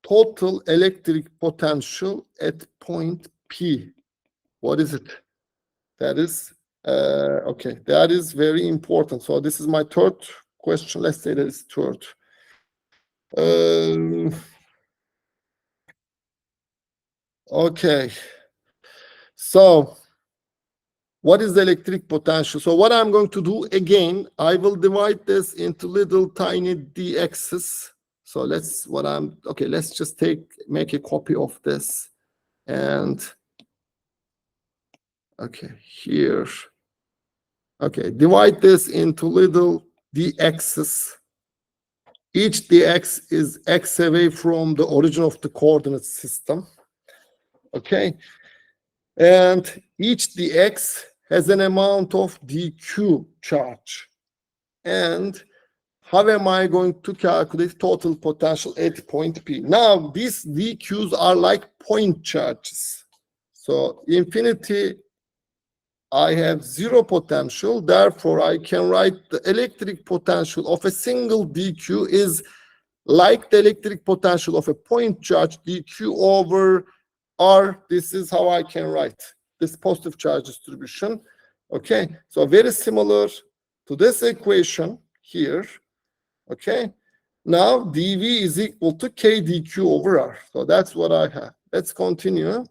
total electric potential at point P? What is it? That is, okay, that is very important. So this is my third question. Let's say that is third. Okay, so what is the electric potential? So what I'm going to do again, I will divide this into little tiny dx's. So let's just make a copy of this, and okay, here. Okay, divide this into little dx's. Each dx is x away from the origin of the coordinate system. Okay, and each dx has an amount of dq charge. And how am I going to calculate total potential at point P? Now, these dq's are like point charges. So infinity I have zero potential. Therefore, I can write the electric potential of a single dq is like the electric potential of a point charge dq over r. This is how I can write this positive charge distribution. Okay, so very similar to this equation here. Okay, now dv is equal to k dq over r. So that's what I have. Let's continue.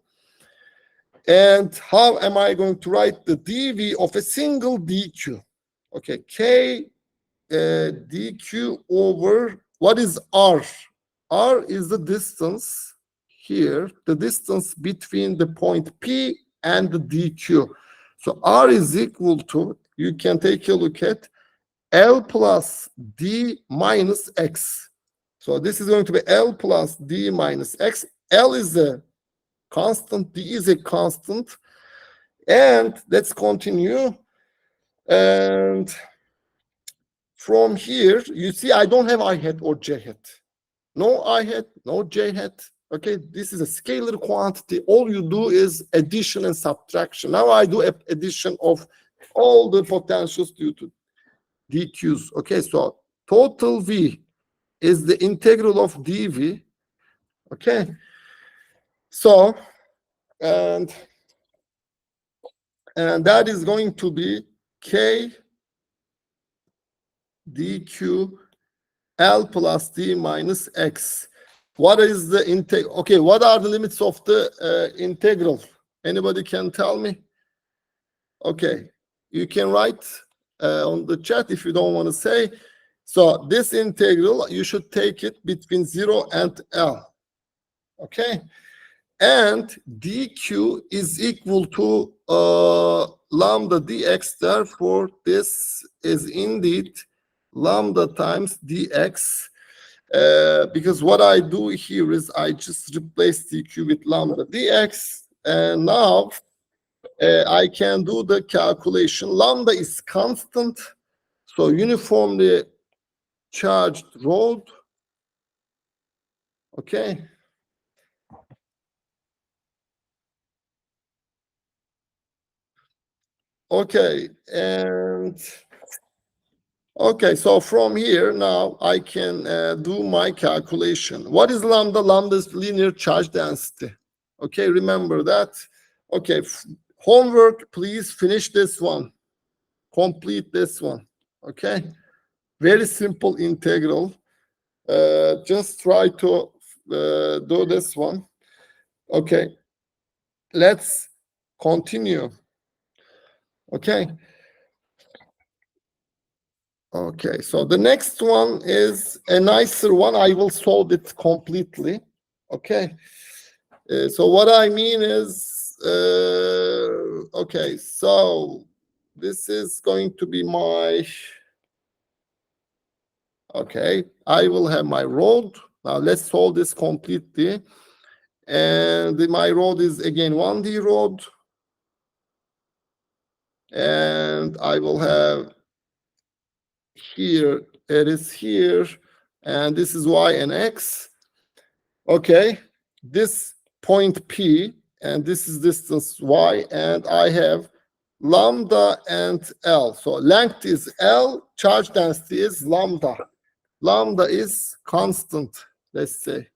And how am I going to write the dv of a single dq? Okay, k dq over, what is r? R is the distance here, the distance between the point P and the dq. So r is equal to, you can take a look at, L plus D minus X. So this is going to be L plus D minus X. L is a constant, D is a constant. And let's continue. And from here, you see, I don't have I hat or j hat. No I hat, no j hat. Okay, this is a scalar quantity. All you do is addition and subtraction. Now I do addition of all the potentials due to dq's. Okay, so total V is the integral of dV. Okay, so and that is going to be k dq L plus D minus X. What is the integral? Okay, what are the limits of the integral? Anybody can tell me? Okay, you can write on the chat if you don't want to say. So this integral, you should take it between 0 and L. Okay, and dq is equal to lambda dx. Therefore, this is indeed lambda times dx. Because what I do here is I just replace dq with lambda dx. And now I can do the calculation. Lambda is constant. So uniformly charged rod. Okay. Okay, and okay, so from here now I can do my calculation. What is lambda? Lambda is linear charge density. Okay, remember that. Okay, homework, please finish this one. Complete this one. Okay, very simple integral. Just try to do this one. Okay, let's continue. Okay. Okay, so the next one is a nicer one. I will solve it completely. Okay. So what I mean is, okay, so this is going to be my, okay, I will have my rod. Now let's solve this completely. And my rod is again 1D rod. And I will have here, it is here, and this is y and x. Okay, this point P, and this is distance y, and I have lambda and L. So length is L, charge density is lambda. Lambda is constant, let's say.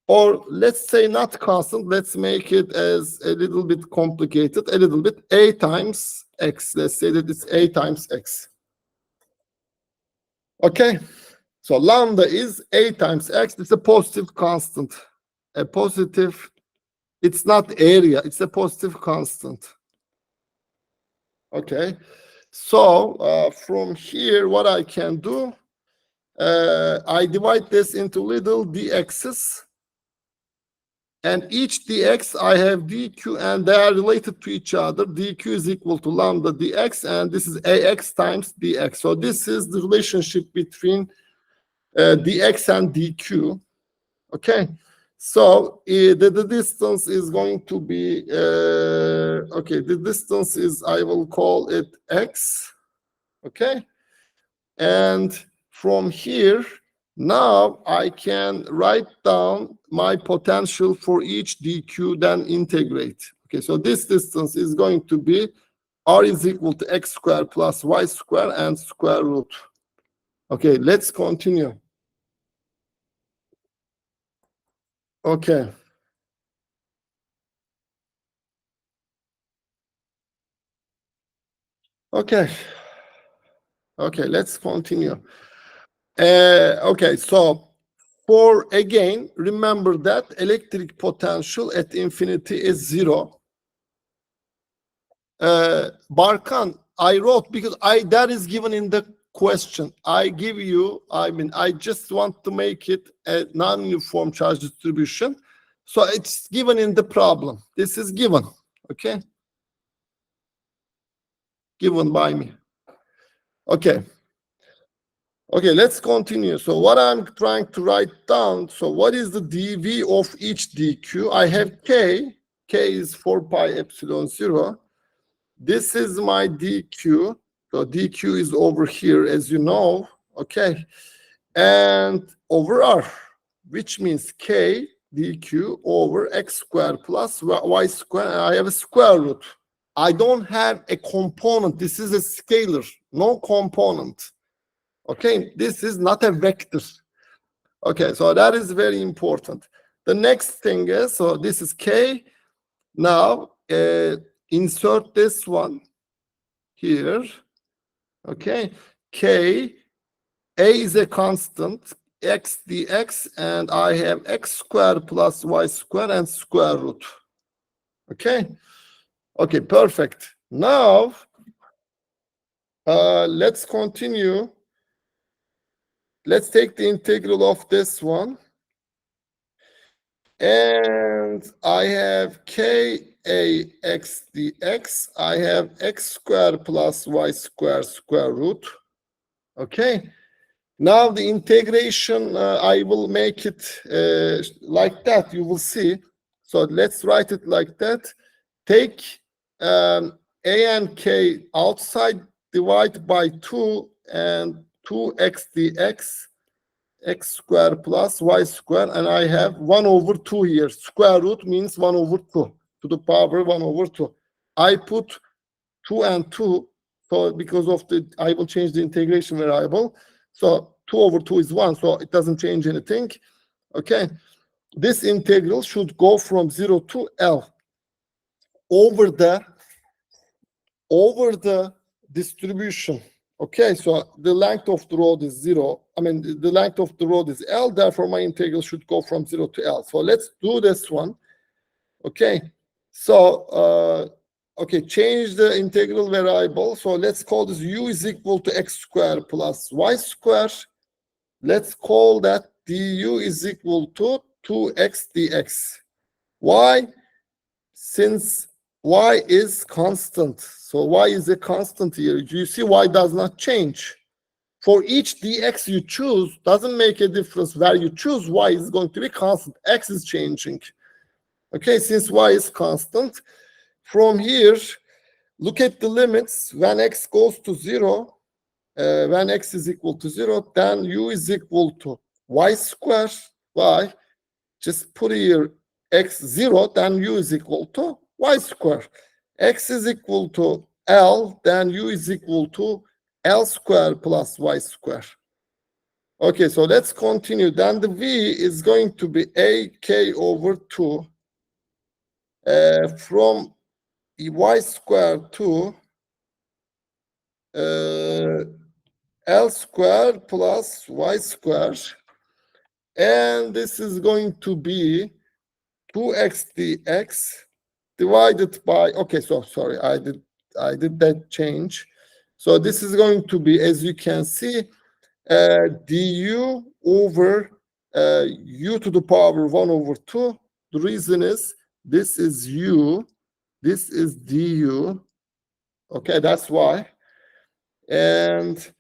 Or let's say not constant, let's make it as a little bit complicated, a little bit, A times X. Let's say that it's A times X. Okay, so lambda is A times X. It's a positive constant. A positive, it's not area, it's a positive constant. Okay, so from here, what I can do, I divide this into little dx's. And each dx, I have dq, and they are related to each other. dq is equal to lambda dx, and this is ax times dx. So this is the relationship between dx and dq. Okay, so the distance is going to be, okay, the distance is, I will call it x. Okay, and from here, now I can write down my potential for each dq, then integrate. Okay, so this distance is going to be r is equal to x squared plus y squared and square root. Okay, let's continue. Okay. Okay. Okay, let's continue. Okay, so for again, remember that electric potential at infinity is 0. Barkan, I wrote because that is given in the question. I give you, I just want to make it a non-uniform charge distribution. So it's given in the problem. This is given, okay? Given by me. Okay. Okay, let's continue. So what I'm trying to write down, so what is the dV of each dq? I have k. K is 4 pi epsilon 0. This is my dq. So dq is over here, as you know, okay? And over r, which means k dq over x squared plus y squared. And I have a square root. I don't have a component. This is a scalar, no component. Okay, this is not a vector. Okay, so that is very important. The next thing is, so this is k. Now, insert this one here. Okay, k, a is a constant, x dx, and I have x squared plus y squared and square root. Okay, okay, perfect. Now, let's continue. Let's take the integral of this one. And I have k a x dx. I have x squared plus y squared square root. Okay. Now the integration, I will make it like that. You will see. So let's write it like that. Take a and k outside, divide by 2 and 2x dx, x squared plus y squared, and I have 1 over 2 here. Square root means 1 over 2 to the power 1 over 2. I put 2 and 2, so because of the, I will change the integration variable. So 2 over 2 is 1, so it doesn't change anything. Okay, this integral should go from 0 to L over the distribution. Okay, so the length of the road is 0. I mean, the length of the road is L, therefore my integral should go from 0 to L. So let's do this one. Okay, so, okay, change the integral variable. So let's call this u is equal to x squared plus y squared. Let's call that du is equal to 2x dx. Why? Since y is constant. So y is a constant here. You see y does not change. For each dx you choose, doesn't make a difference where you choose, y is going to be constant. X is changing. Okay, since y is constant, from here, look at the limits. When x goes to 0, when x is equal to 0, then u is equal to y squared. Y, just put here x 0, then u is equal to y squared. X is equal to L, then u is equal to L squared plus y squared. Okay, so let's continue. Then the v is going to be ak over 2 from y squared to L squared plus y squared. And this is going to be 2x dx divided by, okay, so sorry, I did that change. So this is going to be, as you can see, du over u to the power 1 over 2. The reason is this is u, this is du. Okay, that's why. And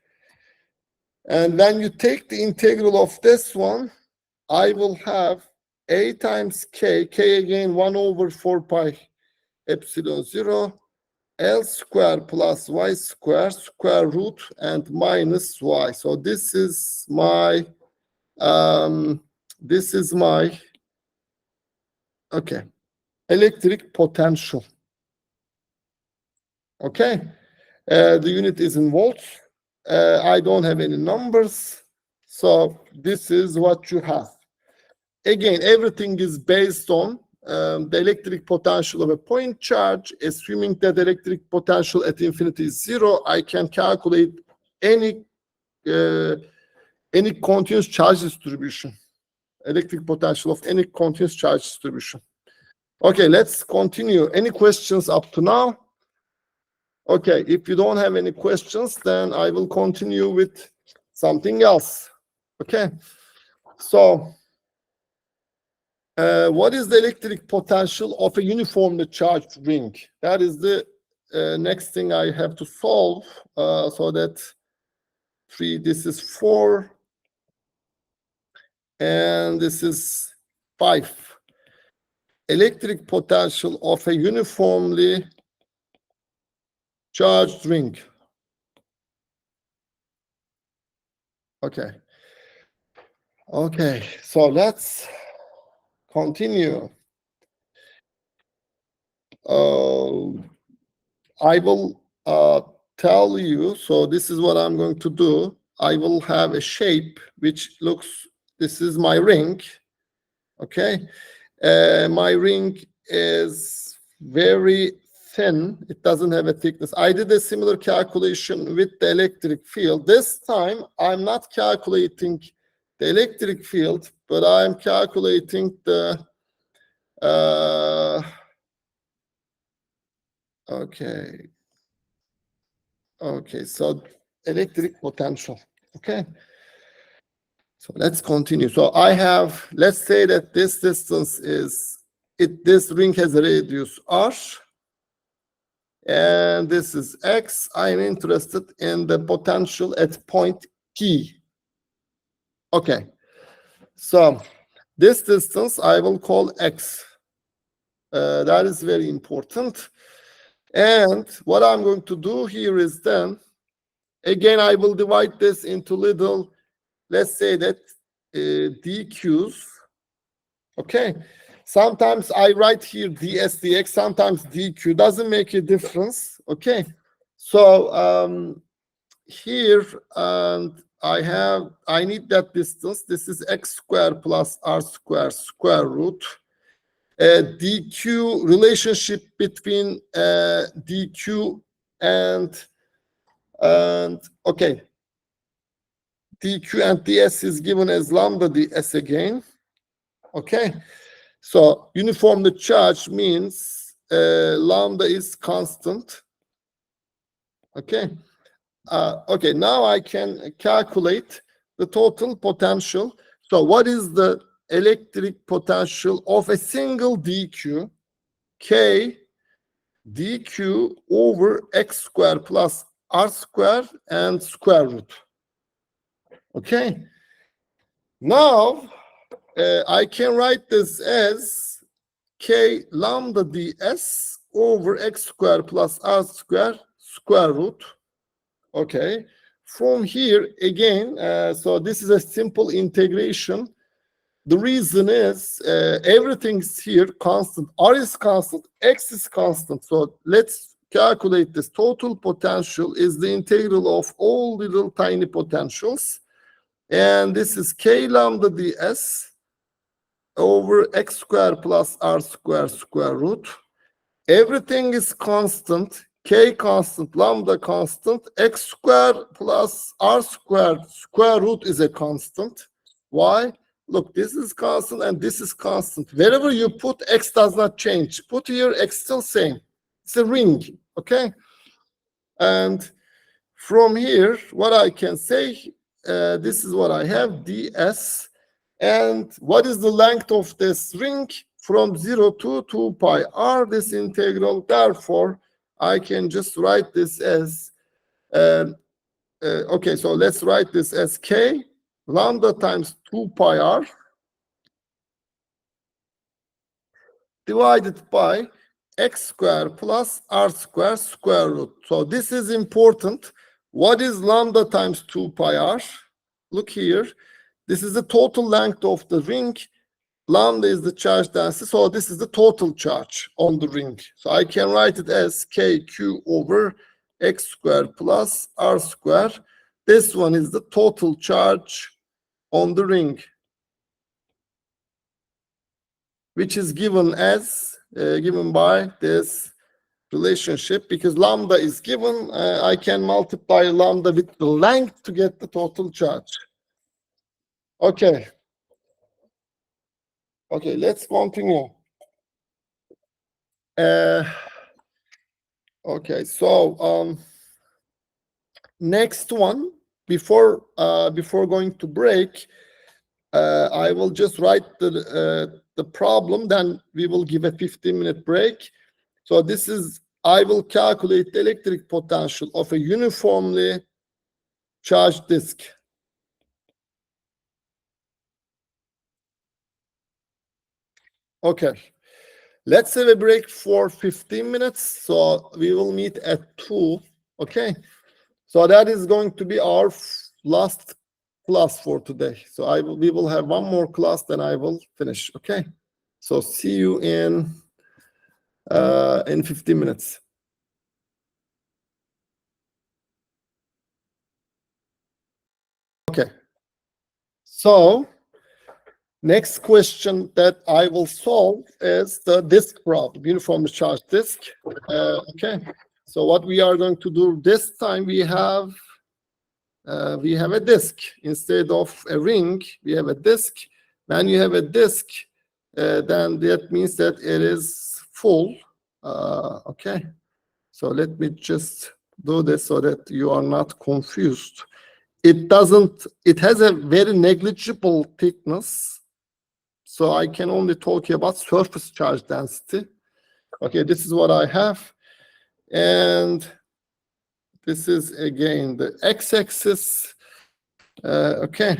when you take the integral of this one, I will have a times k, k again 1 over 4 pi epsilon 0, L squared plus y squared square root and minus y. So this is my, okay. electric potential. Okay, the unit is in volts. I don't have any numbers, so this is what you have. Again, everything is based on the electric potential of a point charge. Assuming that electric potential at infinity is 0, I can calculate any continuous charge distribution, electric potential of any continuous charge distribution. Okay, let's continue. Any questions up to now? Okay, if you don't have any questions, then I will continue with something else. Okay, so what is the electric potential of a uniformly charged ring? That is the next thing I have to solve. So that 3, this is 4, and this is 5. Electric potential of a uniformly charged ring. Okay. Okay, so let's continue. I will tell you, so this is what I'm going to do. I will have a shape which looks, this is my ring. Okay, my ring is very thin. It doesn't have a thickness. I did a similar calculation with the electric field. This time, I'm not calculating the electric field, but I'm calculating the okay, so electric potential. Okay, so let's continue. So I have, let's say that this distance is, this ring has a radius r, and this is x. I'm interested in the potential at point P. Okay, so this distance I will call x. That is very important. And what I'm going to do here is then, again, I will divide this into little, let's say that dqs. Okay, sometimes I write here ds dx, sometimes dq, doesn't make a difference. Okay, so here, and I need that distance. This is x squared plus r squared square root. dq relationship between dq and okay, dq and ds is given as lambda ds again. Okay, so uniformly charged means lambda is constant. Okay, okay, now I can calculate the total potential. So what is the electric potential of a single dq? K dq over x squared plus r squared and square root. Okay, now I can write this as k lambda ds over x squared plus r squared square root. Okay, from here again, so this is a simple integration. The reason is everything's here constant. R is constant, x is constant. So let's calculate this. Total potential is the integral of all little tiny potentials. And this is k lambda ds over x squared plus r squared square root. Everything is constant. K constant, lambda constant, x squared plus r squared square root is a constant. Why? Look, this is constant and this is constant. Wherever you put, x does not change. Put here, x still same. It's a ring, okay? And from here, what I can say, this is what I have, ds. And what is the length of this ring? From 0 to 2 pi r, this integral. Therefore, I can just write this as, okay, so let's write this as k lambda times 2 pi r divided by x squared plus r squared square root. So this is important. What is lambda times 2 pi r? Look here. This is the total length of the ring. lambda is the charge density. So this is the total charge on the ring. So I can write it as KQ over x squared plus r squared. This one is the total charge on the ring, which is given as given by this relationship. Because lambda is given, I can multiply lambda with the length to get the total charge. Okay. Okay, let's continue. Okay, so next one, before going to break, I will just write the problem, then we will give a 15-minute break. So this is, I will calculate the electric potential of a uniformly charged disk. Okay, let's have a break for 15 minutes. So we will meet at 2. Okay, so that is going to be our last class for today. So we will have one more class, then I will finish. Okay, so see you in 15 minutes. Okay, so next question that I will solve is the disk problem, uniformly charged disk. Okay, so what we are going to do this time, we have a disk instead of a ring. We have a disk. When you have a disk, then that means that it is full. Okay, so let me just do this so that you are not confused. It has a very negligible thickness. So I can only talk about surface charge density. Okay, this is what I have. And this is again the x-axis. Okay,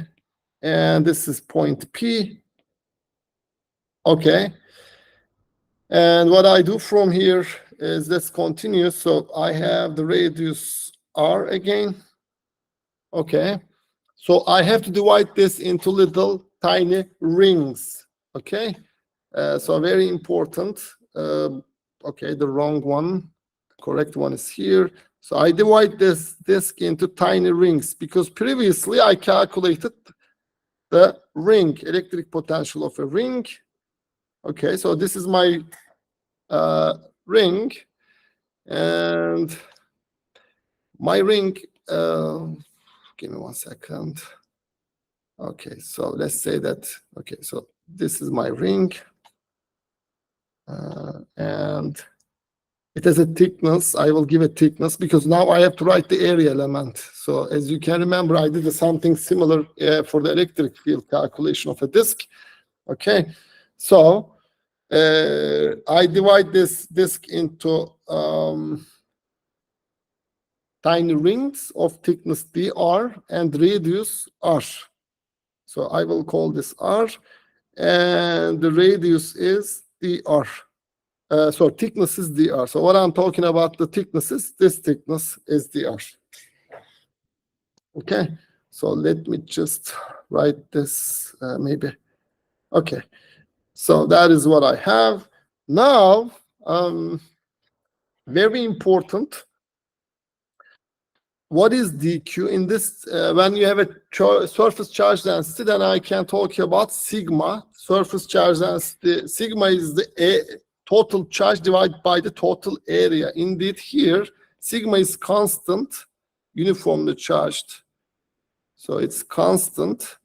and this is point P. Okay, and what I do from here is let's continue. So I have the radius r again. Okay, so I have to divide this into little tiny rings. Okay, so very important. Okay, the wrong one, correct one is here. So I divide this disk into tiny rings because previously I calculated the ring, electric potential of a ring. Okay, so this is my ring, and my ring, give me 1 second. Okay, so let's say that, okay, so this is my ring, and it has a thickness. I will give a thickness because now I have to write the area element. So as you can remember, I did something similar for the electric field calculation of a disk. Okay, so I divide this disk into tiny rings of thickness dr and radius r. So I will call this r, and the radius is dr. So thickness is dr. So what I'm talking about, the thickness is, this thickness is dr. Okay, so let me just write this maybe. Okay, so that is what I have. Now, very important. What is dq in this? When you have a surface charge density, then I can talk about sigma, surface charge density. Sigma is the total charge divided by the total area. Indeed, here, sigma is constant, uniformly charged. So it's constant.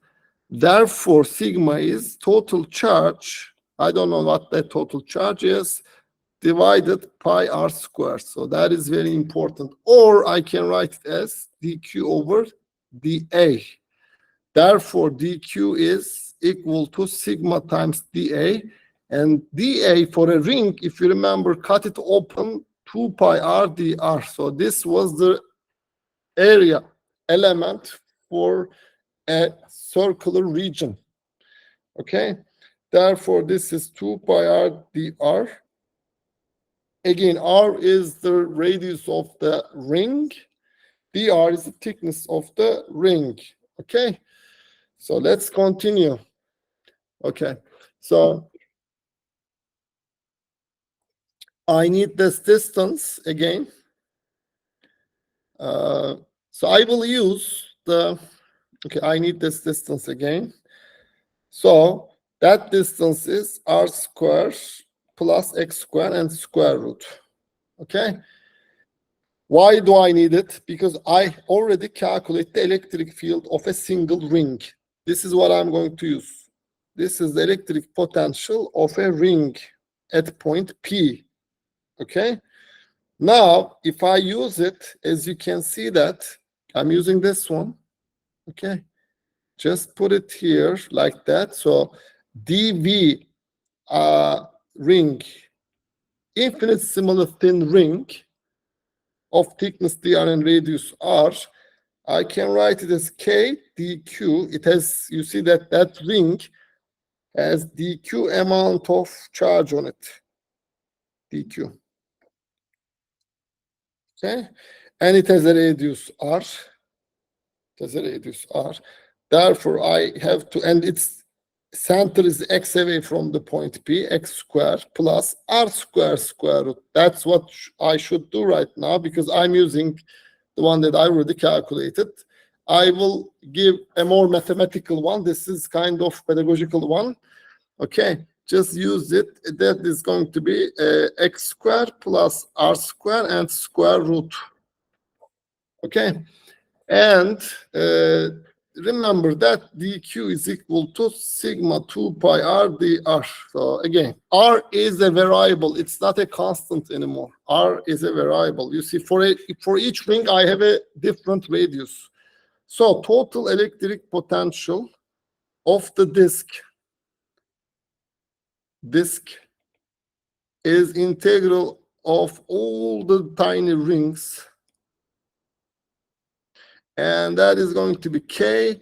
Therefore, sigma is total charge. I don't know what that total charge is, divided pi r squared. So that is very important. Or I can write it as dq over dA. Therefore, dq is equal to sigma times dA. And dA for a ring, if you remember, cut it open, 2 pi r dr. So this was the area element for a circular region. Okay? Therefore, this is 2 pi r dr. Again, r is the radius of the ring. dr is the thickness of the ring. Okay, so let's continue. Okay, So I need this distance again. So I will use okay, I need this distance again. So that distance is r square plus x square and square root. Okay. Why do I need it? Because I already calculate the electric field of a single ring. This is what I'm going to use. This is the electric potential of a ring at point P. Okay. Now, if I use it, as you can see that I'm using this one. Okay. Just put it here like that. So dV ring, infinitesimal thin ring of thickness dr and radius r, I can write it as k dq. It has, you see that that ring has dq amount of charge on it, dq. Okay, and it has a radius r. It has a radius r. Therefore, I have to, and its center is x away from the point P, x squared plus r square square root. That's what I should do right now because I'm using the one that I already calculated. I will give a more mathematical one. This is kind of pedagogical one. Okay, just use it. That is going to be x squared plus r squared and square root. Okay, and remember that dq is equal to sigma 2 pi r dr. So again, r is a variable. It's not a constant anymore. R is a variable. You see, for each ring, I have a different radius. So total electric potential of the disk is integral of all the tiny rings. And that is going to be k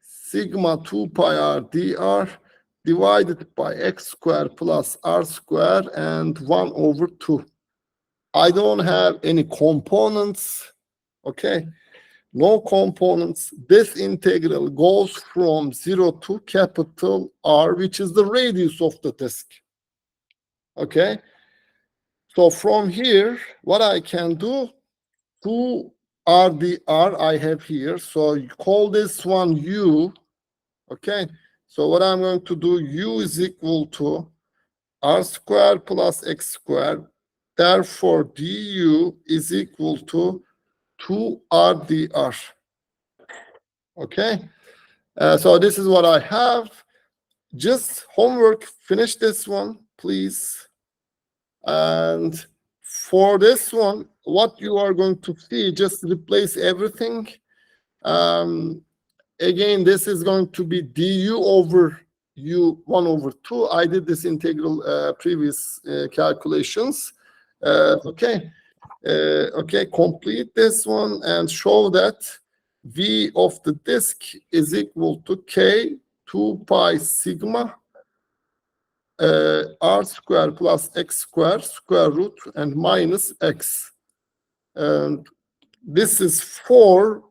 sigma 2 pi r dr divided by x squared plus r squared and 1 over 2. I don't have any components, okay? No components. This integral goes from 0 to capital R, which is the radius of the disk, okay? So from here, what I can do, 2 RDR I have here. So you call this one U, okay? So what I'm going to do, U is equal to R squared plus X squared. Therefore, DU is equal to 2 RDR, okay? So this is what I have. Just homework, finish this one, please. And for this one, what you are going to see, just replace everything. Again, this is going to be du over u 1 over 2. I did this integral previous calculations. Okay, complete this one and show that V of the disk is equal to K 2 pi sigma r square plus x square square root and minus x. And this is for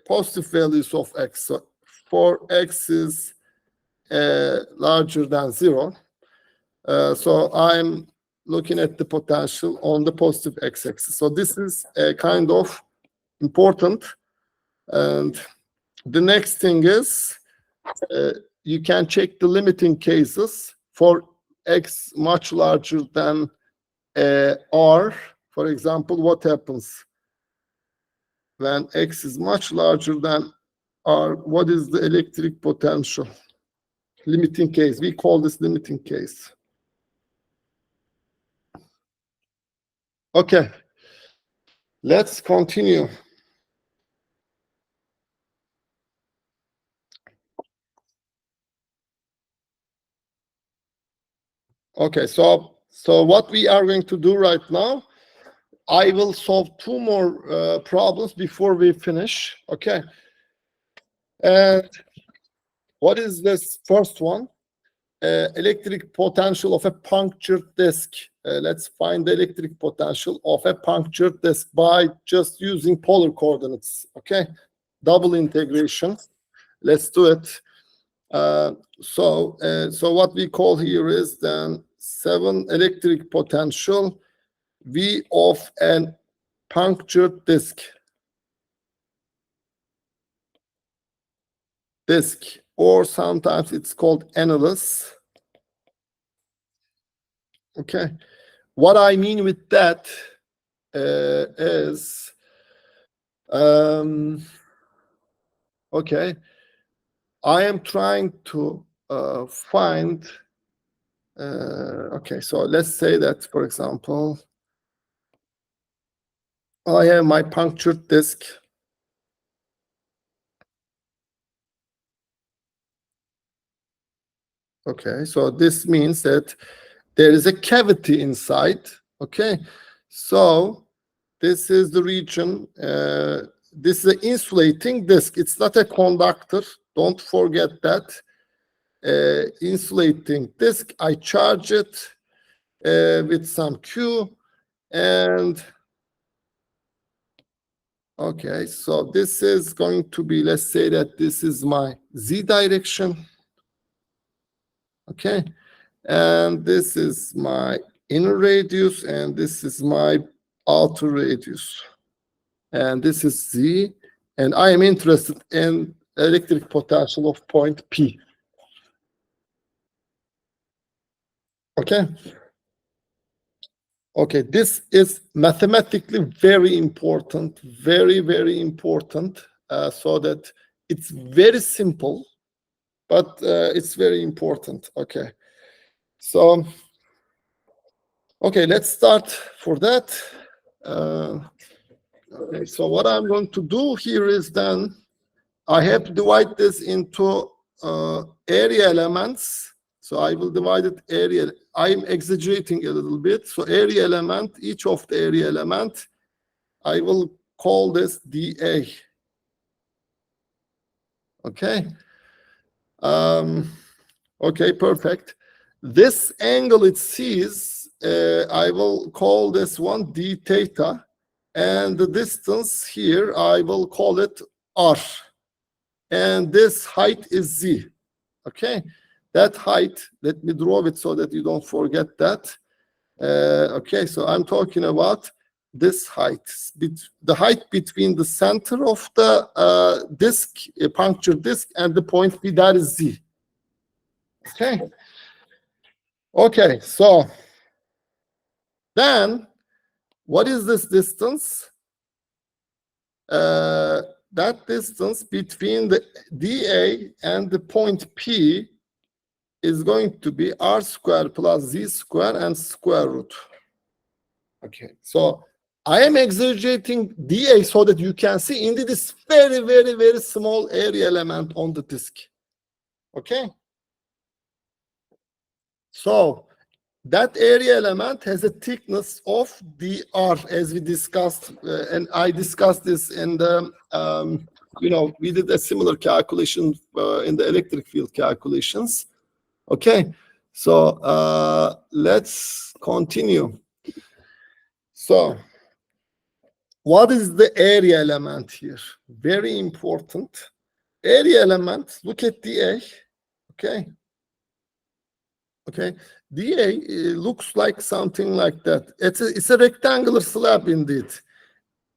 positive values of x. So for x is larger than 0. So I'm looking at the potential on the positive x-axis. So this is kind of important. And the next thing is you can check the limiting cases for x much larger than r. For example, what happens when x is much larger than r? What is the electric potential? Limiting case. We call this limiting case. Okay, let's continue. Okay, so what we are going to do right now, I will solve 2 more problems before we finish. Okay, and what is this first one? Electric potential of a punctured disk. Let's find the electric potential of a punctured disk by just using polar coordinates. Okay, double integration. Let's do it. So what we call here is then 7 electric potential V of an punctured disk. Or sometimes it's called annulus. Okay. What I mean with that is, okay, I am trying to find, okay, so let's say that, for example, I have my punctured disk. Okay, so this means that there is a cavity inside. Okay, so this is the region. This is an insulating disk. It's not a conductor. Don't forget that. Insulating disk. I charge it with some Q, and okay, so this is going to be, let's say that this is my Z direction. Okay, and this is my inner radius, and this is my outer radius, and this is Z, and I am interested in electric potential of point P. Okay. Okay, this is mathematically very important, very, very important, so that it's very simple, but it's very important. Okay, so, okay, let's start for that. Okay, so what I'm going to do here is then I have to divide this into area elements. So I will divide it area. I'm exaggerating a little bit. So area element, each of the area element, I will call this dA. Okay. Okay, perfect. This angle it sees, I will call this one d theta, and the distance here I will call it r, and this height is z. Okay. That height, let me draw it so that you don't forget that. Okay, so I'm talking about this height, the height between the center of the disk, puncture disk, and the point P, that is Z. Okay. Okay, so then what is this distance? That distance between the dA and the point P is going to be r squared plus z squared and square root. Okay, so I am exaggerating dA so that you can see indeed this very, very, very small area element on the disk. Okay, so that area element has a thickness of dr, as we discussed, and I discussed this in the, you know, we did a similar calculation in the electric field calculations. Okay, so let's continue. So what is the area element here? Very important. Area element, look at dA. Okay. Okay, dA looks like something like that. It's a rectangular slab indeed.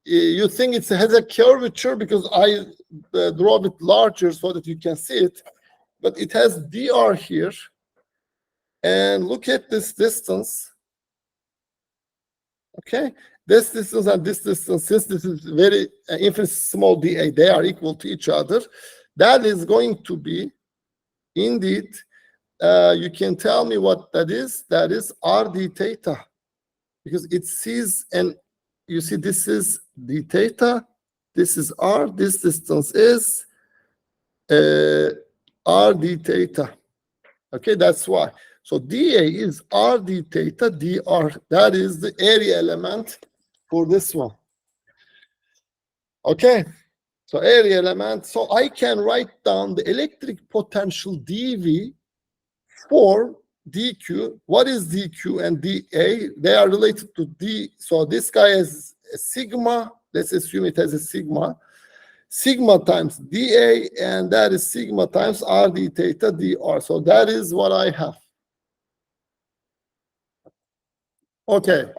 You think it has a curvature because I draw it larger so that you can see it, but it has dr here. And look at this distance. Okay, this distance and this distance, since this is very infinitely small dA, they are equal to each other. That is going to be, indeed, you can tell me what that is. That is r d theta, because it sees, and you see this is d theta, this is r, this distance is r d theta. Okay, that's why. So dA is r d theta dr. That is the area element for this one. Okay, so area element. So I can write down the electric potential dV for dq. What is dq and dA? They are related to d. So this guy has a sigma. Let's assume it has a sigma. sigma times dA, and that is sigma times r d theta dr. So that is what I have. Okay,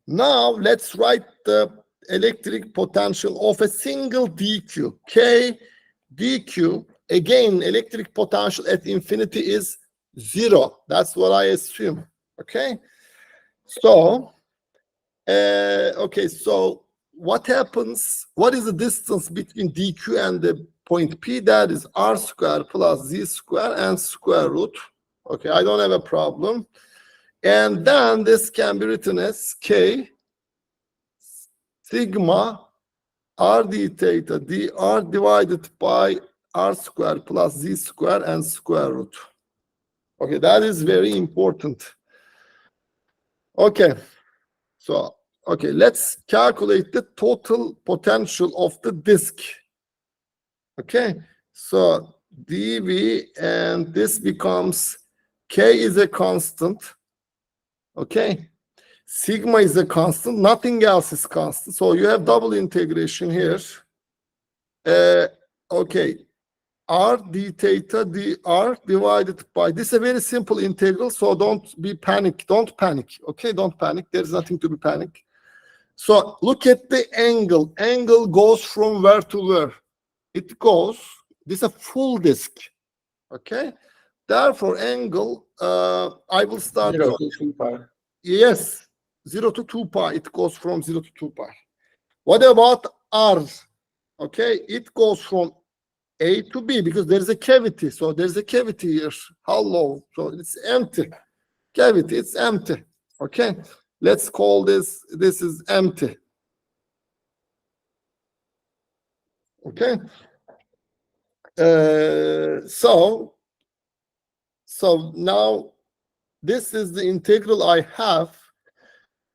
now let's write the electric potential of a single dq. K dq, again, electric potential at infinity is 0. That's what I assume. Okay, so so what happens? What is the distance between dq and the point P? That is r squared plus z squared and square root. Okay, I don't have a problem. And then this can be written as K sigma r d theta dr divided by r squared plus z squared and square root. Okay, that is very important. Okay, so okay, let's calculate the total potential of the disk. Okay, so dV, and this becomes K is a constant. Okay, sigma is a constant, nothing else is constant. So you have double integration here. Okay, r d theta dr divided by, this is a very simple integral, so don't panic. Okay, don't panic. There's nothing to be panic. So look at the angle. Angle goes from where to where? It goes, this is a full disk. Okay, therefore angle, I will start 0 to 2 pi. Yes, 0 to 2 pi. It goes from 0 to 2 pi. What about r? Okay, it goes from A to B because there's a cavity. So there's a cavity here. How low? So it's empty. Cavity, it's empty. Okay, let's call this is empty. Okay. So now this is the integral I have.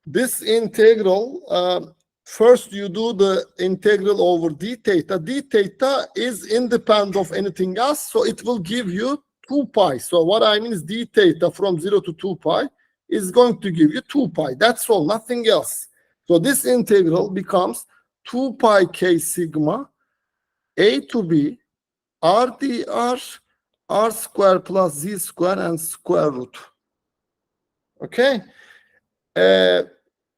This integral, first you do the integral over d theta. D theta is independent of anything else, so it will give you 2 pi. So what I mean is d theta from 0 to 2 pi is going to give you 2 pi. That's all, nothing else. So this integral becomes 2 pi k sigma A to B r dr r squared plus z squared and square root. Okay.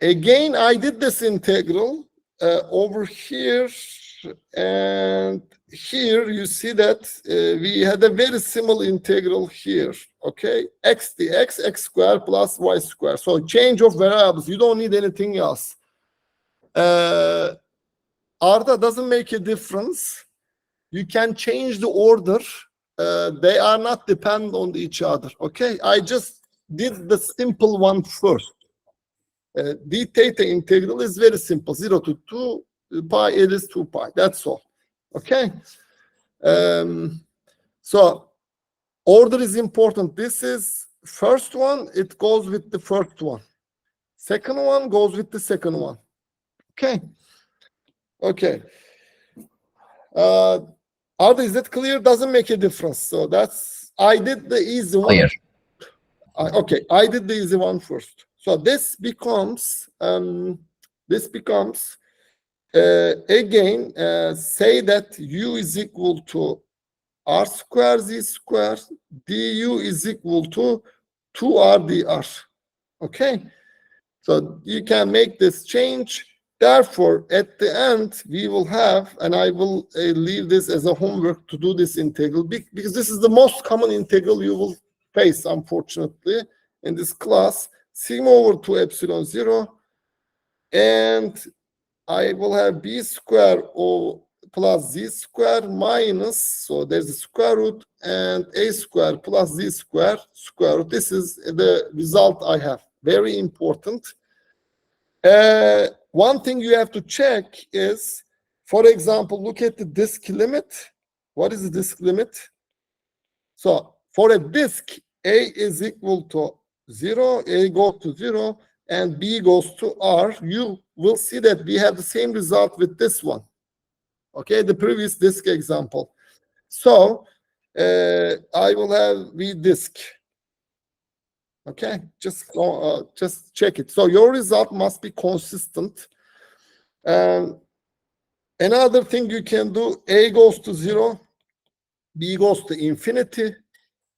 Again, I did this integral over here, and here you see that we had a very similar integral here. Okay, x dx, x squared plus y squared. So change of variables. You don't need anything else. Arda doesn't make a difference. You can change the order. They are not dependent on each other. Okay, I just did the simple one first. D theta integral is very simple. 0 to 2 pi, it is 2 pi. That's all. Okay. So order is important. This is first one, it goes with the first one. Second one goes with the second one. Okay. Okay. Is that clear? Doesn't make a difference. So that's, I did the easy one. Clear. Okay, I did the easy one first. So this becomes, again, say that u is equal to r squared z squared, du is equal to 2r dr. Okay, so you can make this change. Therefore, at the end, we will have, and I will leave this as a homework to do this integral, because this is the most common integral you will face, unfortunately, in this class. Sigma over 2 epsilon 0, and I will have b squared or plus z squared minus, so there's a square root, and a squared plus z squared square root. This is the result I have. Very important. One thing you have to check is, for example, look at the disk limit. What is the disk limit? So for a disk, A is equal to 0, A goes to 0, and B goes to R. You will see that we have the same result with this one. Okay, the previous disk example. So I will have V disk. Okay, just check it. So your result must be consistent. Another thing you can do, A goes to 0, B goes to infinity.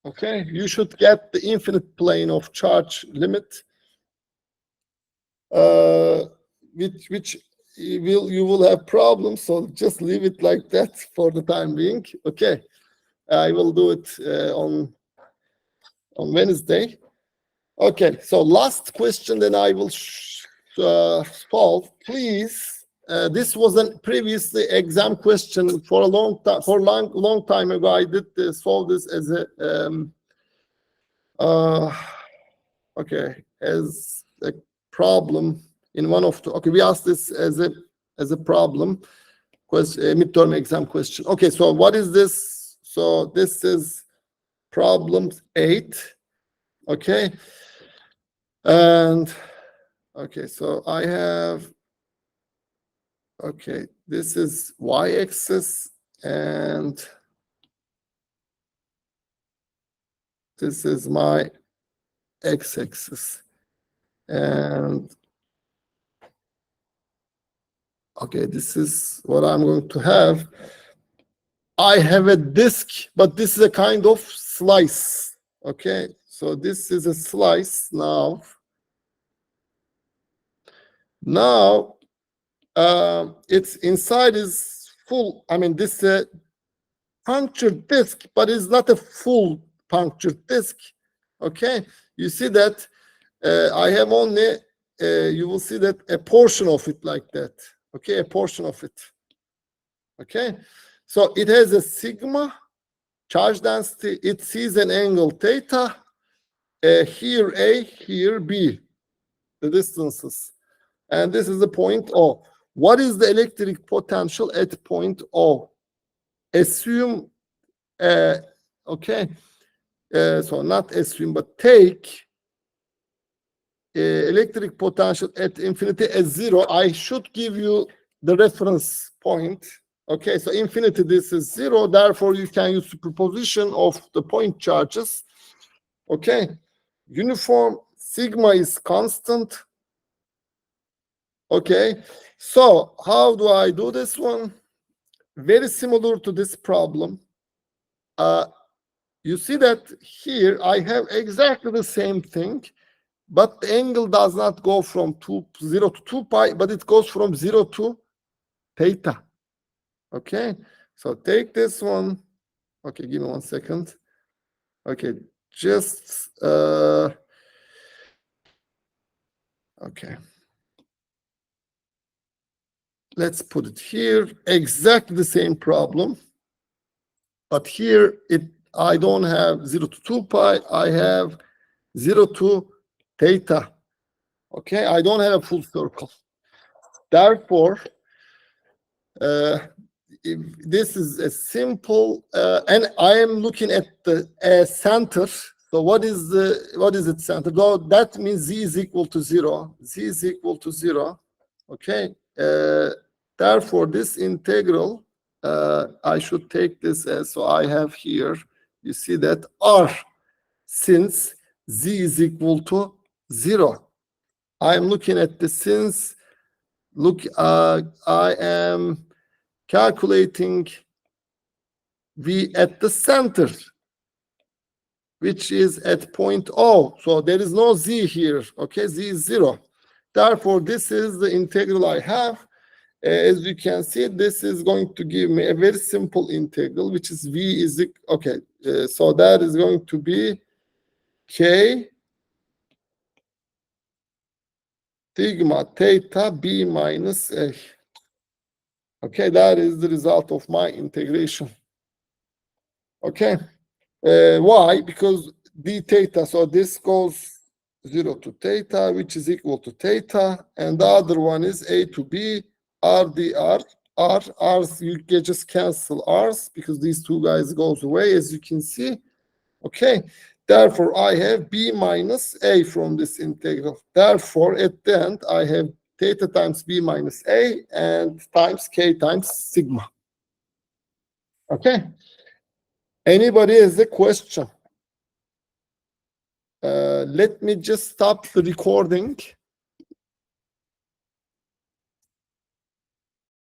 Okay, you should get the infinite plane of charge limit, which you will have problems. So just leave it like that for the time being. Okay, I will do it on Wednesday. Okay, so last question, then I will solve. Please. This was a previously exam question for a long time. For long time ago, I did solve this as a as a problem in one of the. Okay, we asked this as a problem, midterm exam question. Okay, so what is this? So this is problem 8. Okay, and okay, so I have. Okay, this is y-axis and this is my x-axis. And okay, this is what I'm going to have. I have a disk, but this is a kind of slice. Okay, so this is a slice now. Now, its inside is full. I mean, this is a punctured disk, but it's not a full punctured disk. Okay, you see that I have only, you will see that a portion of it like that. Okay, a portion of it. Okay, so it has a sigma charge density. It sees an angle theta. Here A, here B, the distances. And this is the point O. What is the electric potential at point O? Assume, okay, so not assume, but take electric potential at infinity as 0. I should give you the reference point. Okay, so infinity, this is 0. Therefore, you can use superposition of the point charges. Okay, uniform sigma is constant. Okay, so how do I do this one? Very similar to this problem. You see that here I have exactly the same thing, but the angle does not go from 0 to 2 pi, but it goes from 0 to theta. Okay, so take this one. Okay, give me 1 second. Okay, just okay. Let's put it here. Exactly the same problem, but here I don't have 0 to 2 pi. I have 0 to theta. Okay, I don't have a full circle. Therefore, this is a simple, and I am looking at the center. So what is its center? Though that means z is equal to 0. Z is equal to 0. Okay. Therefore, this integral, I should take this as, so I have here, you see that R, since z is equal to 0. I'm looking at the since, look, I am calculating V at the center, which is at point O. So there is no Z here, okay? Z is 0. Therefore, this is the integral I have. As you can see, this is going to give me a very simple integral, which is V is, okay, so that is going to be K sigma theta B minus A. Okay, that is the result of my integration. Okay, why? Because d theta, so this goes 0 to theta, which is equal to theta, and the other one is A to B, R dr, R's, you can just cancel R's because these two guys goes away, as you can see. Okay, therefore I have B minus A from this integral. Therefore, at the end, I have theta times B minus A and times K times sigma. Okay. Anybody has a question? Let me just stop the recording.